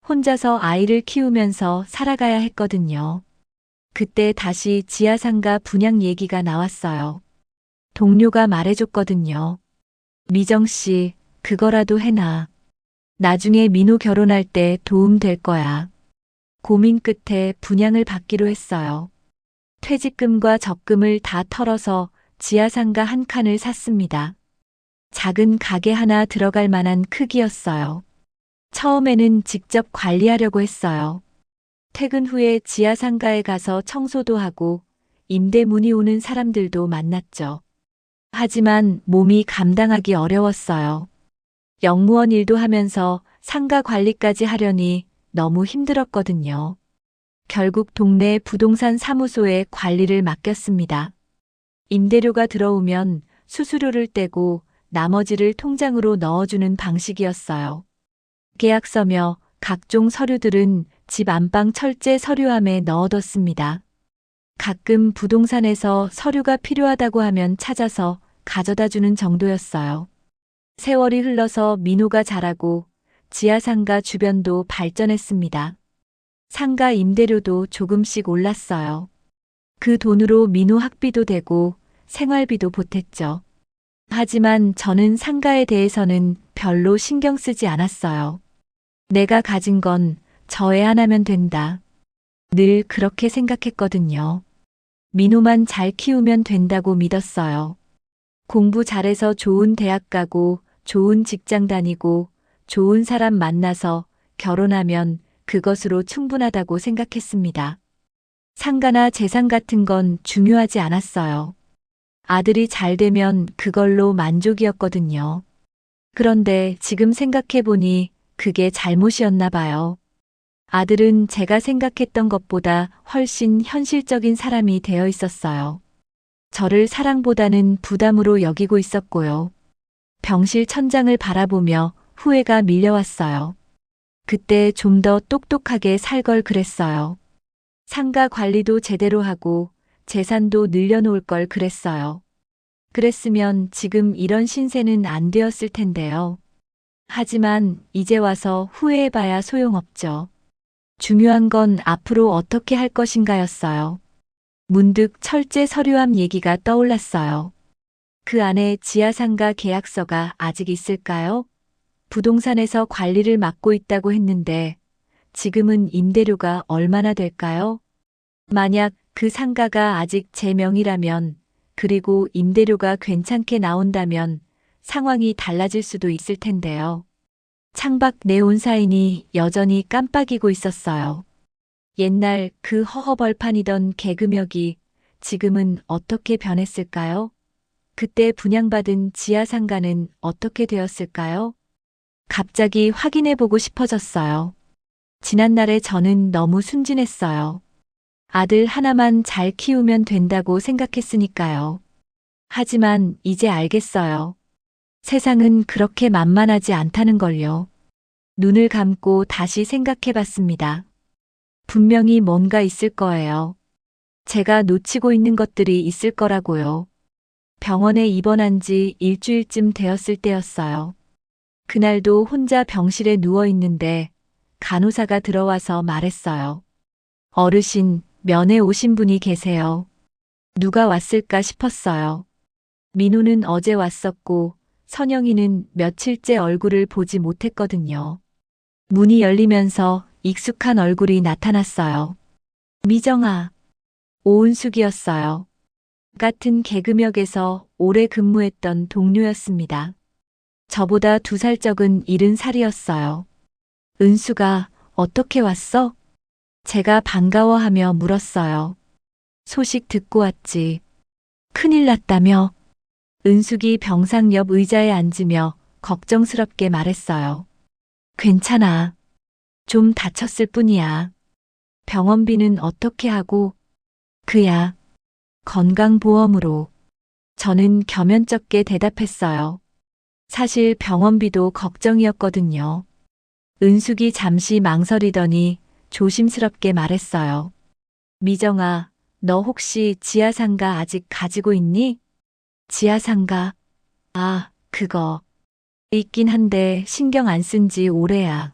혼자서 아이를 키우면서 살아가야 했거든요. 그때 다시 지하상가 분양 얘기가 나왔어요. 동료가 말해줬거든요. 미정 씨, 그거라도 해놔. 나중에 민호 결혼할 때 도움 될 거야. 고민 끝에 분양을 받기로 했어요. 퇴직금과 적금을 다 털어서 지하상가 한 칸을 샀습니다. 작은 가게 하나 들어갈 만한 크기였어요. 처음에는 직접 관리하려고 했어요. 퇴근 후에 지하상가에 가서 청소도 하고 임대 문의 오는 사람들도 만났죠. 하지만 몸이 감당하기 어려웠어요. 영무원 일도 하면서 상가 관리까지 하려니 너무 힘들었거든요. 결국 동네 부동산 사무소에 관리를 맡겼습니다. 임대료가 들어오면 수수료를 떼고 나머지를 통장으로 넣어주는 방식이었어요. 계약서며 각종 서류들은 집 안방 철제 서류함에 넣어뒀습니다. 가끔 부동산에서 서류가 필요하다고 하면 찾아서 가져다 주는 정도였어요. 세월이 흘러서 민호가 자라고 지하상가 주변도 발전했습니다. 상가 임대료도 조금씩 올랐어요. 그 돈으로 민호 학비도 되고 생활비도 보탰죠. 하지만 저는 상가에 대해서는 별로 신경 쓰지 않았어요. 내가 가진 건 저 애 하나면 된다. 늘 그렇게 생각했거든요. 민호만 잘 키우면 된다고 믿었어요. 공부 잘해서 좋은 대학 가고 좋은 직장 다니고 좋은 사람 만나서 결혼하면 그것으로 충분하다고 생각했습니다. 상가나 재산 같은 건 중요하지 않았어요. 아들이 잘 되면 그걸로 만족이었거든요. 그런데 지금 생각해보니 그게 잘못이었나 봐요. 아들은 제가 생각했던 것보다 훨씬 현실적인 사람이 되어 있었어요. 저를 사랑보다는 부담으로 여기고 있었고요. 병실 천장을 바라보며 후회가 밀려왔어요. 그때 좀 더 똑똑하게 살 걸 그랬어요. 상가 관리도 제대로 하고 재산도 늘려놓을 걸 그랬어요. 그랬으면 지금 이런 신세는 안 되었을 텐데요. 하지만 이제 와서 후회해봐야 소용없죠. 중요한 건 앞으로 어떻게 할 것인가였어요. 문득 철제 서류함 얘기가 떠올랐어요. 그 안에 지하상가 계약서가 아직 있을까요? 부동산에서 관리를 맡고 있다고 했는데 지금은 임대료가 얼마나 될까요? 만약 그 상가가 아직 제 명의라면 그리고 임대료가 괜찮게 나온다면 상황이 달라질 수도 있을 텐데요. 창밖 네온 사인이 여전히 깜빡이고 있었어요. 옛날 그 허허벌판이던 개그멱이 지금은 어떻게 변했을까요? 그때 분양받은 지하상가는 어떻게 되었을까요? 갑자기 확인해보고 싶어졌어요. 지난날에 저는 너무 순진했어요. 아들 하나만 잘 키우면 된다고 생각했으니까요. 하지만 이제 알겠어요. 세상은 그렇게 만만하지 않다는 걸요. 눈을 감고 다시 생각해 봤습니다. 분명히 뭔가 있을 거예요. 제가 놓치고 있는 것들이 있을 거라고요. 병원에 입원한 지 일주일쯤 되었을 때였어요. 그날도 혼자 병실에 누워 있는데 간호사가 들어와서 말했어요. 어르신, 면회 오신 분이 계세요. 누가 왔을까 싶었어요. 민호는 어제 왔었고 선영이는 며칠째 얼굴을 보지 못했거든요. 문이 열리면서 익숙한 얼굴이 나타났어요. 미정아. 오은숙이었어요. 같은 개그멱에서 오래 근무했던 동료였습니다. 저보다 2살 적은 70살이었어요. 은수가 어떻게 왔어? 제가 반가워하며 물었어요. 소식 듣고 왔지. 큰일 났다며? 은숙이 병상 옆 의자에 앉으며 걱정스럽게 말했어요. 괜찮아. 좀 다쳤을 뿐이야. 병원비는 어떻게 하고? 그야. 건강보험으로. 저는 겸연쩍게 대답했어요. 사실 병원비도 걱정이었거든요. 은숙이 잠시 망설이더니 조심스럽게 말했어요. 미정아, 너 혹시 지하상가 아직 가지고 있니? 지하상가? 아, 그거. 있긴 한데 신경 안 쓴 지 오래야.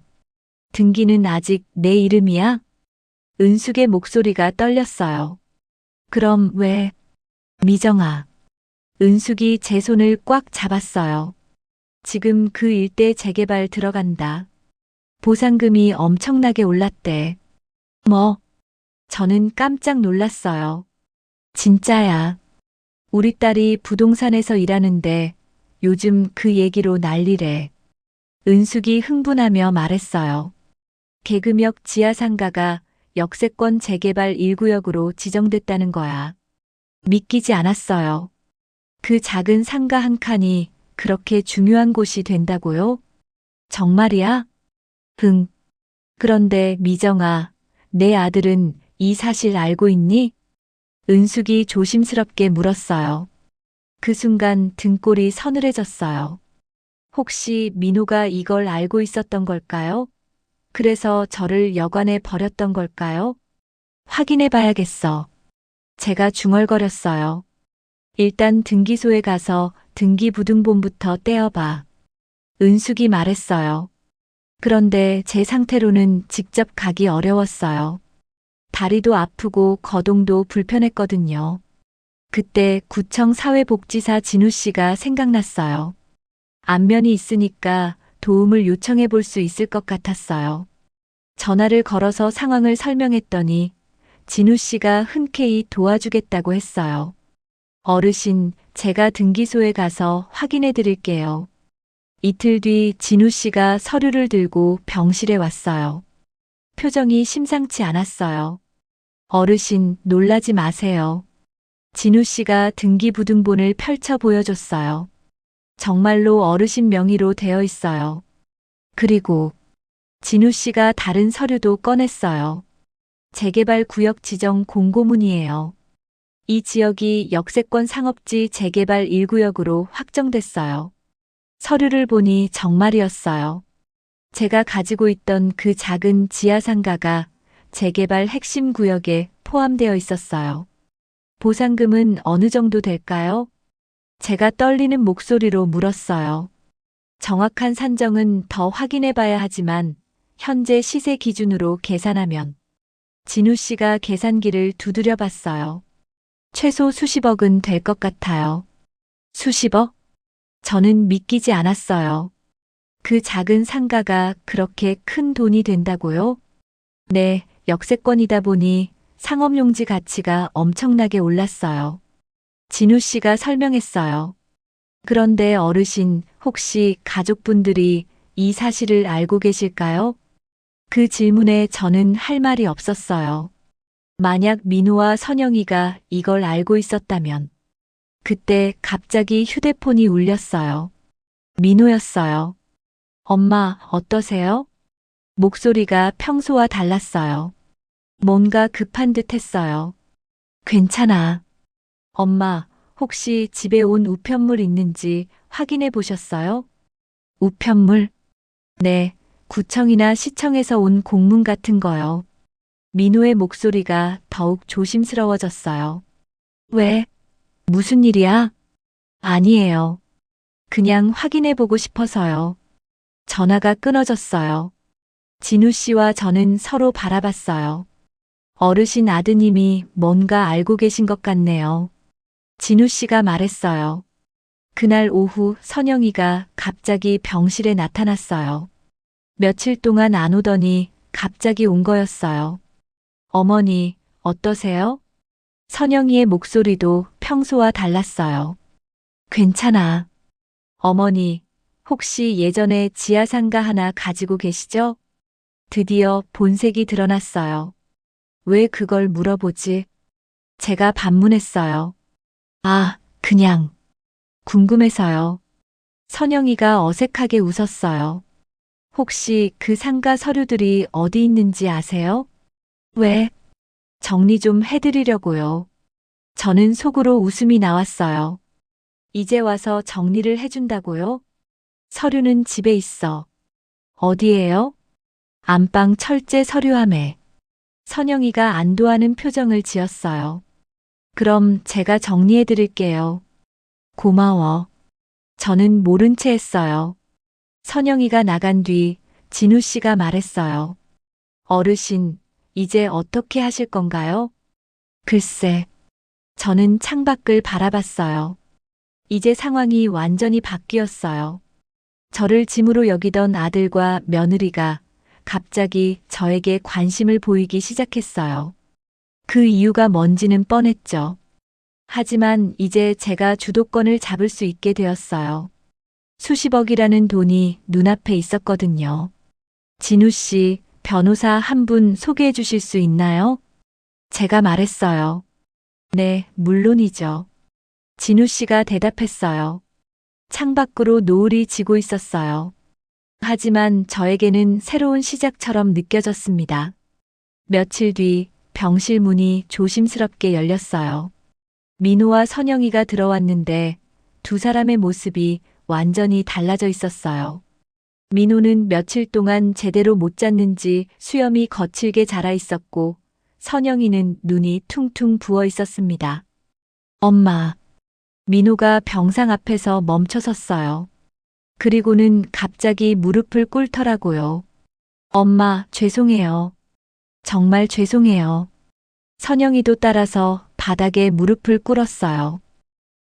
등기는 아직 내 이름이야? 은숙의 목소리가 떨렸어요. 그럼 왜? 미정아. 은숙이 제 손을 꽉 잡았어요. 지금 그 일대 재개발 들어간다. 보상금이 엄청나게 올랐대. 뭐? 저는 깜짝 놀랐어요. 진짜야. 우리 딸이 부동산에서 일하는데 요즘 그 얘기로 난리래. 은숙이 흥분하며 말했어요. 개그멱 지하상가가 역세권 재개발 1구역으로 지정됐다는 거야. 믿기지 않았어요. 그 작은 상가 한 칸이 그렇게 중요한 곳이 된다고요? 정말이야? 흥. 그런데 미정아, 내 아들은 이 사실 알고 있니? 은숙이 조심스럽게 물었어요. 그 순간 등골이 서늘해졌어요. 혹시 민호가 이걸 알고 있었던 걸까요? 그래서 저를 여관에 버렸던 걸까요? 확인해 봐야겠어. 제가 중얼거렸어요. 일단 등기소에 가서 등기부등본부터 떼어봐. 은숙이 말했어요. 그런데 제 상태로는 직접 가기 어려웠어요. 다리도 아프고 거동도 불편했거든요. 그때 구청 사회복지사 진우 씨가 생각났어요. 안면이 있으니까 도움을 요청해 볼 수 있을 것 같았어요. 전화를 걸어서 상황을 설명했더니 진우 씨가 흔쾌히 도와주겠다고 했어요. 어르신, 제가 등기소에 가서 확인해 드릴게요. 이틀 뒤 진우 씨가 서류를 들고 병실에 왔어요. 표정이 심상치 않았어요. 어르신, 놀라지 마세요. 진우 씨가 등기부등본을 펼쳐 보여줬어요. 정말로 어르신 명의로 되어 있어요. 그리고 진우 씨가 다른 서류도 꺼냈어요. 재개발 구역 지정 공고문이에요. 이 지역이 역세권 상업지 재개발 1구역으로 확정됐어요. 서류를 보니 정말이었어요. 제가 가지고 있던 그 작은 지하상가가 재개발 핵심 구역에 포함되어 있었어요. 보상금은 어느 정도 될까요? 제가 떨리는 목소리로 물었어요. 정확한 산정은 더 확인해 봐야 하지만 현재 시세 기준으로 계산하면 진우 씨가 계산기를 두드려 봤어요. 최소 수십억은 될 것 같아요. 수십억? 저는 믿기지 않았어요. 그 작은 상가가 그렇게 큰 돈이 된다고요? 네, 역세권이다 보니 상업용지 가치가 엄청나게 올랐어요. 진우 씨가 설명했어요. 그런데 어르신, 혹시 가족분들이 이 사실을 알고 계실까요? 그 질문에 저는 할 말이 없었어요. 만약 민호와 선영이가 이걸 알고 있었다면. 그때 갑자기 휴대폰이 울렸어요. 민호였어요. 엄마, 어떠세요? 목소리가 평소와 달랐어요. 뭔가 급한 듯 했어요. 괜찮아. 엄마, 혹시 집에 온 우편물 있는지 확인해 보셨어요? 우편물? 네, 구청이나 시청에서 온 공문 같은 거요. 민호의 목소리가 더욱 조심스러워졌어요. 왜? 무슨 일이야? 아니에요. 그냥 확인해 보고 싶어서요. 전화가 끊어졌어요. 진우 씨와 저는 서로 바라봤어요. 어르신 아드님이 뭔가 알고 계신 것 같네요. 진우 씨가 말했어요. 그날 오후 선영이가 갑자기 병실에 나타났어요. 며칠 동안 안 오더니 갑자기 온 거였어요. 어머니, 어떠세요? 선영이의 목소리도 평소와 달랐어요. 괜찮아. 어머니, 혹시 예전에 지하상가 하나 가지고 계시죠? 드디어 본색이 드러났어요. 왜 그걸 물어보지? 제가 반문했어요. 아, 그냥 궁금해서요. 선영이가 어색하게 웃었어요. 혹시 그 상가 서류들이 어디 있는지 아세요? 왜? 정리 좀 해드리려고요. 저는 속으로 웃음이 나왔어요. 이제 와서 정리를 해준다고요? 서류는 집에 있어. 어디에요? 안방 철제 서류함에. 선영이가 안도하는 표정을 지었어요. 그럼 제가 정리해 드릴게요. 고마워. 저는 모른 채 했어요. 선영이가 나간 뒤 진우 씨가 말했어요. 어르신, 이제 어떻게 하실 건가요? 글쎄, 저는 창밖을 바라봤어요. 이제 상황이 완전히 바뀌었어요. 저를 짐으로 여기던 아들과 며느리가 갑자기 저에게 관심을 보이기 시작했어요. 그 이유가 뭔지는 뻔했죠. 하지만 이제 제가 주도권을 잡을 수 있게 되었어요. 수십억이라는 돈이 눈앞에 있었거든요. 진우 씨, 변호사 한 분 소개해 주실 수 있나요? 제가 말했어요. 네, 물론이죠. 진우 씨가 대답했어요. 창밖으로 노을이 지고 있었어요. 하지만 저에게는 새로운 시작처럼 느껴졌습니다. 며칠 뒤 병실 문이 조심스럽게 열렸어요. 민호와 선영이가 들어왔는데 두 사람의 모습이 완전히 달라져 있었어요. 민호는 며칠 동안 제대로 못 잤는지 수염이 거칠게 자라 있었고 선영이는 눈이 퉁퉁 부어 있었습니다. 엄마. 민호가 병상 앞에서 멈춰 섰어요. 그리고는 갑자기 무릎을 꿇더라고요. 엄마, 죄송해요. 정말 죄송해요. 선영이도 따라서 바닥에 무릎을 꿇었어요.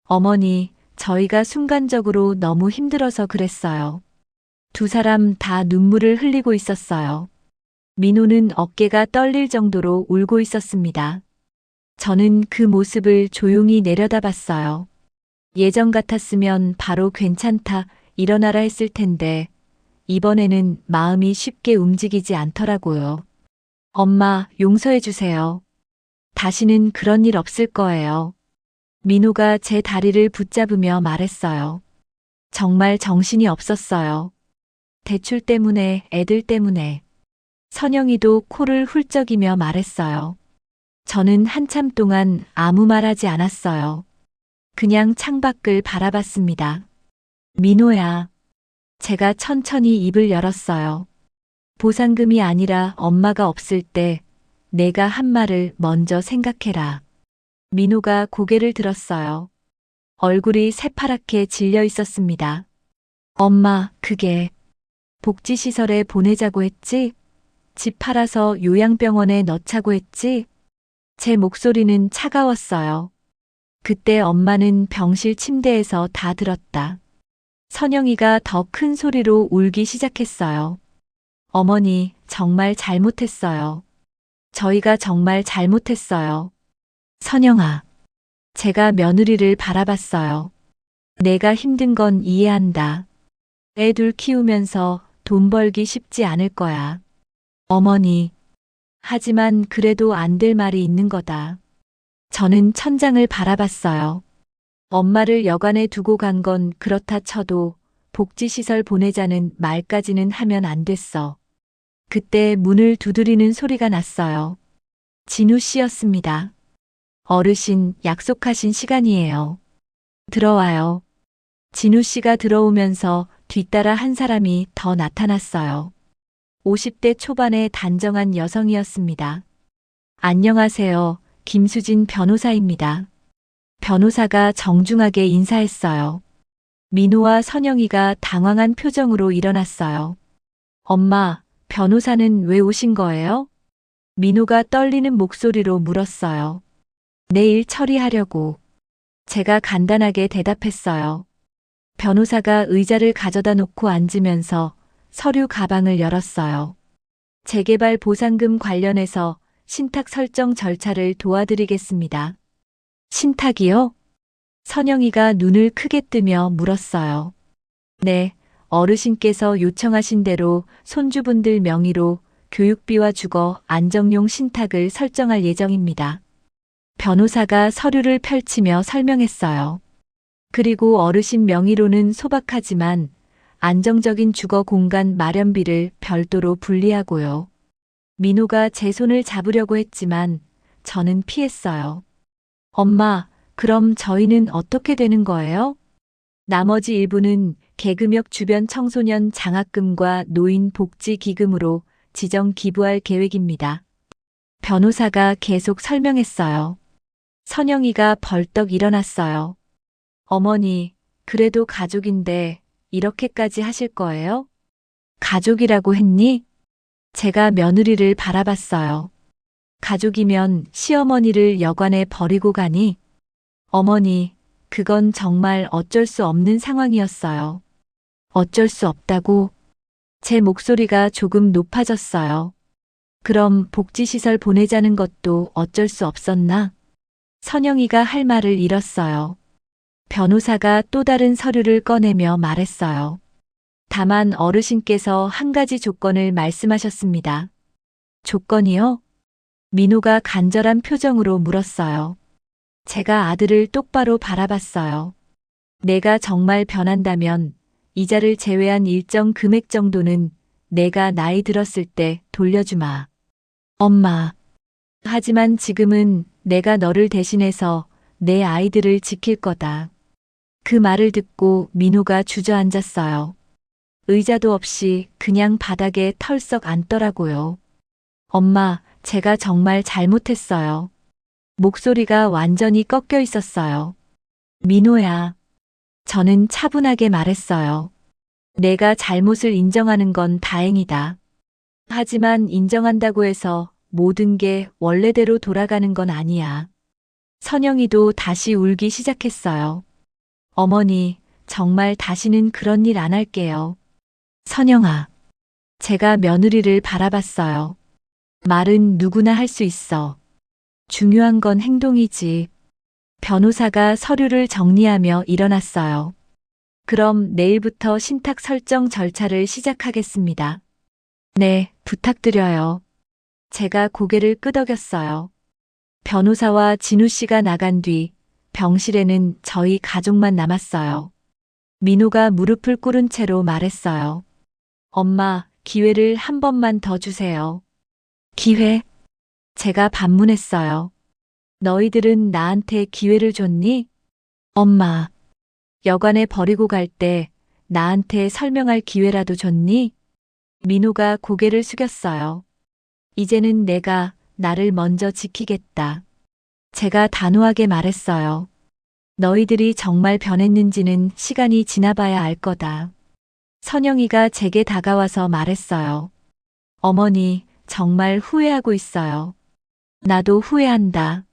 어머니, 저희가 순간적으로 너무 힘들어서 그랬어요. 두 사람 다 눈물을 흘리고 있었어요. 민호는 어깨가 떨릴 정도로 울고 있었습니다. 저는 그 모습을 조용히 내려다봤어요. 예전 같았으면 바로 괜찮다, 일어나라 했을 텐데, 이번에는 마음이 쉽게 움직이지 않더라고요. 엄마, 용서해 주세요. 다시는 그런 일 없을 거예요. 민호가 제 다리를 붙잡으며 말했어요. 정말 정신이 없었어요. 대출 때문에, 애들 때문에. 선영이도 코를 훌쩍이며 말했어요. 저는 한참 동안 아무 말 하지 않았어요. 그냥 창밖을 바라봤습니다. 민호야. 제가 천천히 입을 열었어요. 보상금이 아니라 엄마가 없을 때 내가 한 말을 먼저 생각해라. 민호가 고개를 들었어요. 얼굴이 새파랗게 질려 있었습니다. 엄마, 그게 복지시설에 보내자고 했지? 집 팔아서 요양병원에 넣자고 했지? 제 목소리는 차가웠어요. 그때 엄마는 병실 침대에서 다 들었다. 선영이가 더 큰 소리로 울기 시작했어요. 어머니, 정말 잘못했어요. 저희가 정말 잘못했어요. 선영아, 제가 며느리를 바라봤어요. 내가 힘든 건 이해한다. 애 둘 키우면서 돈 벌기 쉽지 않을 거야. 어머니, 하지만 그래도 안 될 말이 있는 거다. 저는 천장을 바라봤어요. 엄마를 여관에 두고 간 건 그렇다 쳐도 복지시설 보내자는 말까지는 하면 안 됐어. 그때 문을 두드리는 소리가 났어요. 진우 씨였습니다. 어르신, 약속하신 시간이에요. 들어와요. 진우 씨가 들어오면서 뒤따라 한 사람이 더 나타났어요. 50대 초반의 단정한 여성이었습니다. 안녕하세요. 김수진 변호사입니다. 변호사가 정중하게 인사했어요. 민호와 선영이가 당황한 표정으로 일어났어요. 엄마, 변호사는 왜 오신 거예요? 민호가 떨리는 목소리로 물었어요. 내일 처리하려고. 제가 간단하게 대답했어요. 변호사가 의자를 가져다 놓고 앉으면서 서류 가방을 열었어요. 재개발 보상금 관련해서 신탁 설정 절차를 도와드리겠습니다. 신탁이요? 선영이가 눈을 크게 뜨며 물었어요. 네, 어르신께서 요청하신 대로 손주분들 명의로 교육비와 주거 안정용 신탁을 설정할 예정입니다. 변호사가 서류를 펼치며 설명했어요. 그리고 어르신 명의로는 소박하지만 안정적인 주거 공간 마련비를 별도로 분리하고요. 민호가 제 손을 잡으려고 했지만 저는 피했어요. 엄마, 그럼 저희는 어떻게 되는 거예요? 나머지 일부는 개금역 주변 청소년 장학금과 노인 복지 기금으로 지정 기부할 계획입니다. 변호사가 계속 설명했어요. 선영이가 벌떡 일어났어요. 어머니, 그래도 가족인데 이렇게까지 하실 거예요? 가족이라고 했니? 제가 며느리를 바라봤어요. 가족이면 시어머니를 여관에 버리고 가니? 어머니, 그건 정말 어쩔 수 없는 상황이었어요. 어쩔 수 없다고? 제 목소리가 조금 높아졌어요. 그럼 복지시설 보내자는 것도 어쩔 수 없었나? 선영이가 할 말을 잃었어요. 변호사가 또 다른 서류를 꺼내며 말했어요. 다만 어르신께서 한 가지 조건을 말씀하셨습니다. 조건이요? 민호가 간절한 표정으로 물었어요. 제가 아들을 똑바로 바라봤어요. 내가 정말 변한다면 이자를 제외한 일정 금액 정도는 내가 나이 들었을 때 돌려주마. 엄마. 하지만 지금은 내가 너를 대신해서 내 아이들을 지킬 거다. 그 말을 듣고 민호가 주저앉았어요. 의자도 없이 그냥 바닥에 털썩 앉더라고요. 엄마, 제가 정말 잘못했어요. 목소리가 완전히 꺾여 있었어요. 민호야. 저는 차분하게 말했어요. 내가 잘못을 인정하는 건 다행이다. 하지만 인정한다고 해서 모든 게 원래대로 돌아가는 건 아니야. 선영이도 다시 울기 시작했어요. 어머니, 정말 다시는 그런 일 안 할게요. 선영아, 제가 며느리를 바라봤어요. 말은 누구나 할 수 있어. 중요한 건 행동이지. 변호사가 서류를 정리하며 일어났어요. 그럼 내일부터 신탁 설정 절차를 시작하겠습니다. 네, 부탁드려요. 제가 고개를 끄덕였어요. 변호사와 진우 씨가 나간 뒤 병실에는 저희 가족만 남았어요. 민호가 무릎을 꿇은 채로 말했어요. 엄마, 기회를 한 번만 더 주세요. 기회? 제가 반문했어요. 너희들은 나한테 기회를 줬니? 엄마, 여관에 버리고 갈 때 나한테 설명할 기회라도 줬니? 민호가 고개를 숙였어요. 이제는 내가 나를 먼저 지키겠다. 제가 단호하게 말했어요. 너희들이 정말 변했는지는 시간이 지나봐야 알 거다. 선영이가 제게 다가와서 말했어요. 어머니, 정말 후회하고 있어요. 나도 후회한다.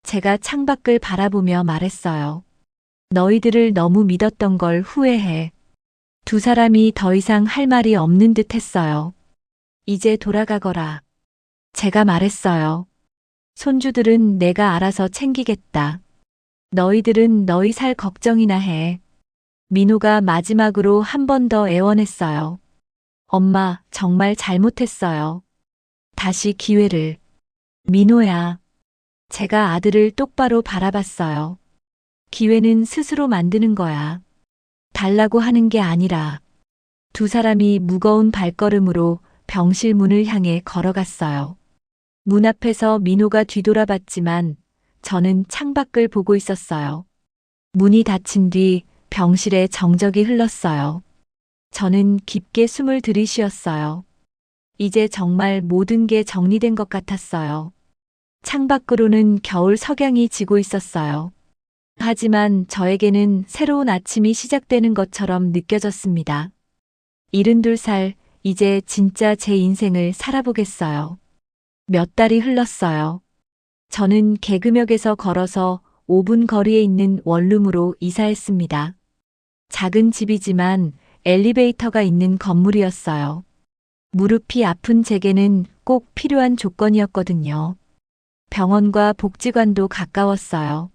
제가 창밖을 바라보며 말했어요. 너희들을 너무 믿었던 걸 후회해. 두 사람이 더 이상 할 말이 없는 듯 했어요. 이제 돌아가거라. 제가 말했어요. 손주들은 내가 알아서 챙기겠다. 너희들은 너희 살 걱정이나 해. 민호가 마지막으로 한 번 더 애원했어요. 엄마, 정말 잘못했어요. 다시 기회를. 민호야. 제가 아들을 똑바로 바라봤어요. 기회는 스스로 만드는 거야. 달라고 하는 게 아니라. 두 사람이 무거운 발걸음으로 병실 문을 향해 걸어갔어요. 문 앞에서 민호가 뒤돌아봤지만 저는 창밖을 보고 있었어요. 문이 닫힌 뒤 병실에 정적이 흘렀어요. 저는 깊게 숨을 들이쉬었어요. 이제 정말 모든 게 정리된 것 같았어요. 창밖으로는 겨울 석양이 지고 있었어요. 하지만 저에게는 새로운 아침이 시작되는 것처럼 느껴졌습니다. 72살, 이제 진짜 제 인생을 살아보겠어요. 몇 달이 흘렀어요. 저는 개금역에서 걸어서 5분 거리에 있는 원룸으로 이사했습니다. 작은 집이지만 엘리베이터가 있는 건물이었어요. 무릎이 아픈 제게는 꼭 필요한 조건이었거든요. 병원과 복지관도 가까웠어요.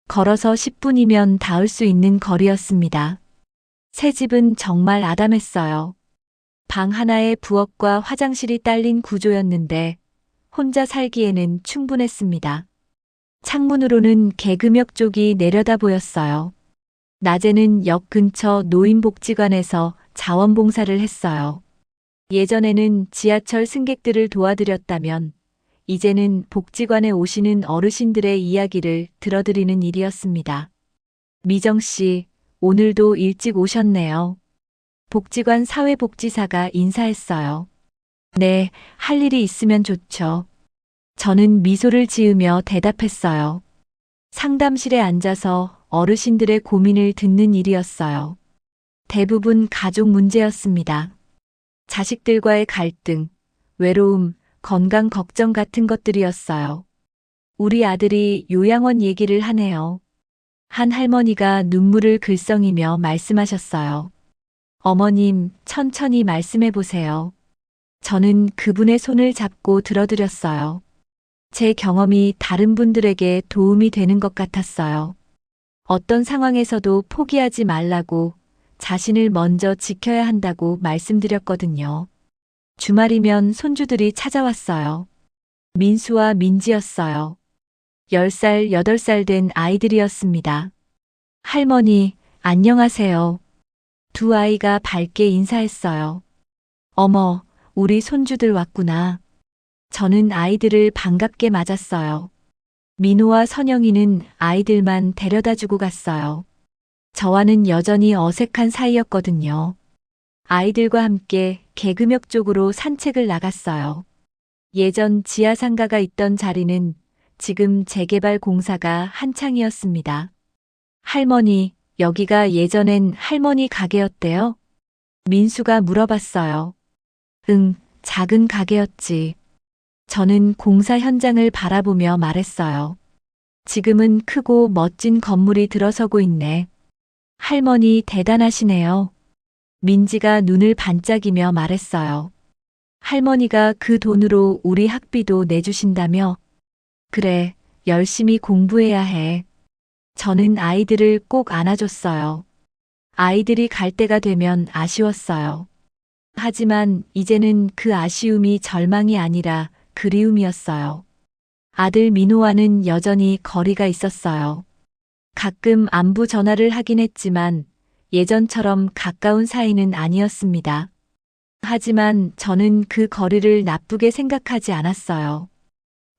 걸어서 10분이면 닿을 수 있는 거리였습니다. 새 집은 정말 아담했어요. 방 하나에 부엌과 화장실이 딸린 구조였는데 혼자 살기에는 충분했습니다. 창문으로는 개금역 쪽이 내려다 보였어요. 낮에는 역 근처 노인복지관에서 자원봉사를 했어요. 예전에는 지하철 승객들을 도와드렸다면 이제는 복지관에 오시는 어르신들의 이야기를 들어드리는 일이었습니다. 미정 씨, 오늘도 일찍 오셨네요. 복지관 사회복지사가 인사했어요. 네, 할 일이 있으면 좋죠. 저는 미소를 지으며 대답했어요. 상담실에 앉아서 어르신들의 고민을 듣는 일이었어요. 대부분 가족 문제였습니다. 자식들과의 갈등, 외로움, 건강 걱정 같은 것들이었어요. 우리 아들이 요양원 얘기를 하네요. 한 할머니가 눈물을 글썽이며 말씀하셨어요. 어머님, 천천히 말씀해 보세요. 저는 그분의 손을 잡고 들어드렸어요. 제 경험이 다른 분들에게 도움이 되는 것 같았어요. 어떤 상황에서도 포기하지 말라고, 자신을 먼저 지켜야 한다고 말씀드렸거든요. 주말이면 손주들이 찾아왔어요. 민수와 민지였어요. 10살, 8살 된 아이들이었습니다. 할머니, 안녕하세요. 두 아이가 밝게 인사했어요. 어머, 우리 손주들 왔구나. 저는 아이들을 반갑게 맞았어요. 민호와 선영이는 아이들만 데려다 주고 갔어요. 저와는 여전히 어색한 사이였거든요. 아이들과 함께 개금역 쪽으로 산책을 나갔어요. 예전 지하상가가 있던 자리는 지금 재개발 공사가 한창이었습니다. 할머니, 여기가 예전엔 할머니 가게였대요? 민수가 물어봤어요. 응, 작은 가게였지. 저는 공사 현장을 바라보며 말했어요. 지금은 크고 멋진 건물이 들어서고 있네. 할머니 대단하시네요. 민지가 눈을 반짝이며 말했어요. 할머니가 그 돈으로 우리 학비도 내주신다며? 그래, 열심히 공부해야 해. 저는 아이들을 꼭 안아줬어요. 아이들이 갈 때가 되면 아쉬웠어요. 하지만 이제는 그 아쉬움이 절망이 아니라 그리움이었어요. 아들 민호와는 여전히 거리가 있었어요. 가끔 안부 전화를 하긴 했지만 예전처럼 가까운 사이는 아니었습니다. 하지만 저는 그 거리를 나쁘게 생각하지 않았어요.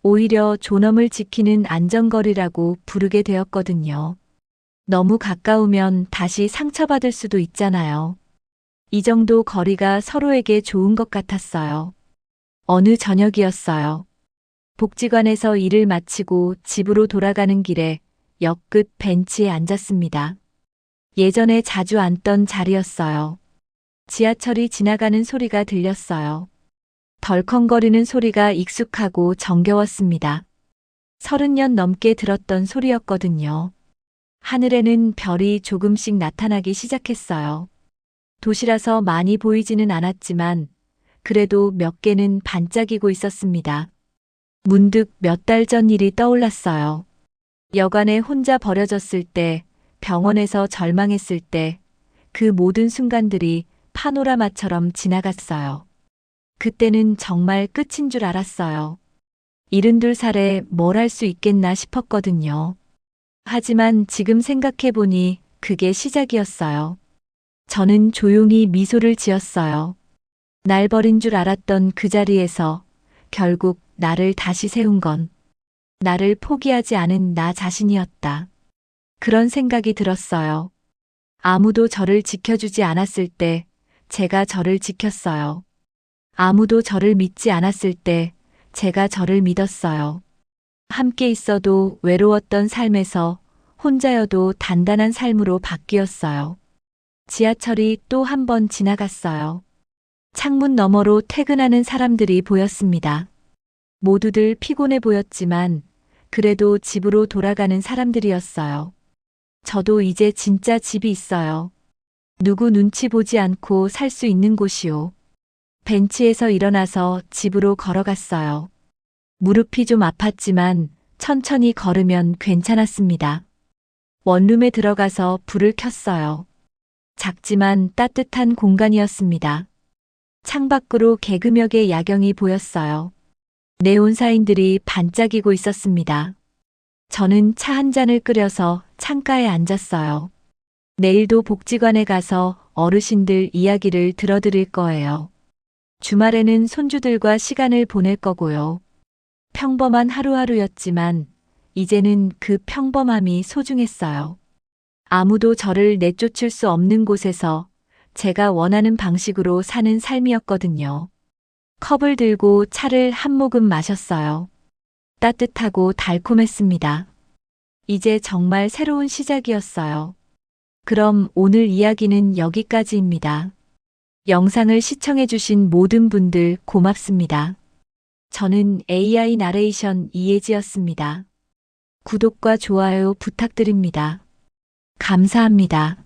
오히려 존엄을 지키는 안전거리라고 부르게 되었거든요. 너무 가까우면 다시 상처받을 수도 있잖아요. 이 정도 거리가 서로에게 좋은 것 같았어요. 어느 저녁이었어요. 복지관에서 일을 마치고 집으로 돌아가는 길에 역 끝 벤치에 앉았습니다. 예전에 자주 앉던 자리였어요. 지하철이 지나가는 소리가 들렸어요. 덜컹거리는 소리가 익숙하고 정겨웠습니다. 30년 넘게 들었던 소리였거든요. 하늘에는 별이 조금씩 나타나기 시작했어요. 도시라서 많이 보이지는 않았지만 그래도 몇 개는 반짝이고 있었습니다. 문득 몇 달 전 일이 떠올랐어요. 여관에 혼자 버려졌을 때, 병원에서 절망했을 때, 그 모든 순간들이 파노라마처럼 지나갔어요. 그때는 정말 끝인 줄 알았어요. 72살에 뭘 할 수 있겠나 싶었거든요. 하지만 지금 생각해보니 그게 시작이었어요. 저는 조용히 미소를 지었어요. 날 버린 줄 알았던 그 자리에서 결국 나를 다시 세운 건 나를 포기하지 않은 나 자신이었다. 그런 생각이 들었어요. 아무도 저를 지켜주지 않았을 때 제가 저를 지켰어요. 아무도 저를 믿지 않았을 때 제가 저를 믿었어요. 함께 있어도 외로웠던 삶에서 혼자여도 단단한 삶으로 바뀌었어요. 지하철이 또 한 번 지나갔어요. 창문 너머로 퇴근하는 사람들이 보였습니다. 모두들 피곤해 보였지만 그래도 집으로 돌아가는 사람들이었어요. 저도 이제 진짜 집이 있어요. 누구 눈치 보지 않고 살 수 있는 곳이요. 벤치에서 일어나서 집으로 걸어갔어요. 무릎이 좀 아팠지만 천천히 걸으면 괜찮았습니다. 원룸에 들어가서 불을 켰어요. 작지만 따뜻한 공간이었습니다. 창밖으로 개그녘의 야경이 보였어요. 네온사인들이 반짝이고 있었습니다. 저는 차 한 잔을 끓여서 창가에 앉았어요. 내일도 복지관에 가서 어르신들 이야기를 들어드릴 거예요. 주말에는 손주들과 시간을 보낼 거고요. 평범한 하루하루였지만 이제는 그 평범함이 소중했어요. 아무도 저를 내쫓을 수 없는 곳에서 제가 원하는 방식으로 사는 삶이었거든요. 컵을 들고 차를 한 모금 마셨어요. 따뜻하고 달콤했습니다. 이제 정말 새로운 시작이었어요. 그럼 오늘 이야기는 여기까지입니다. 영상을 시청해주신 모든 분들 고맙습니다. 저는 AI 나레이션 이혜지였습니다. 구독과 좋아요 부탁드립니다. 감사합니다.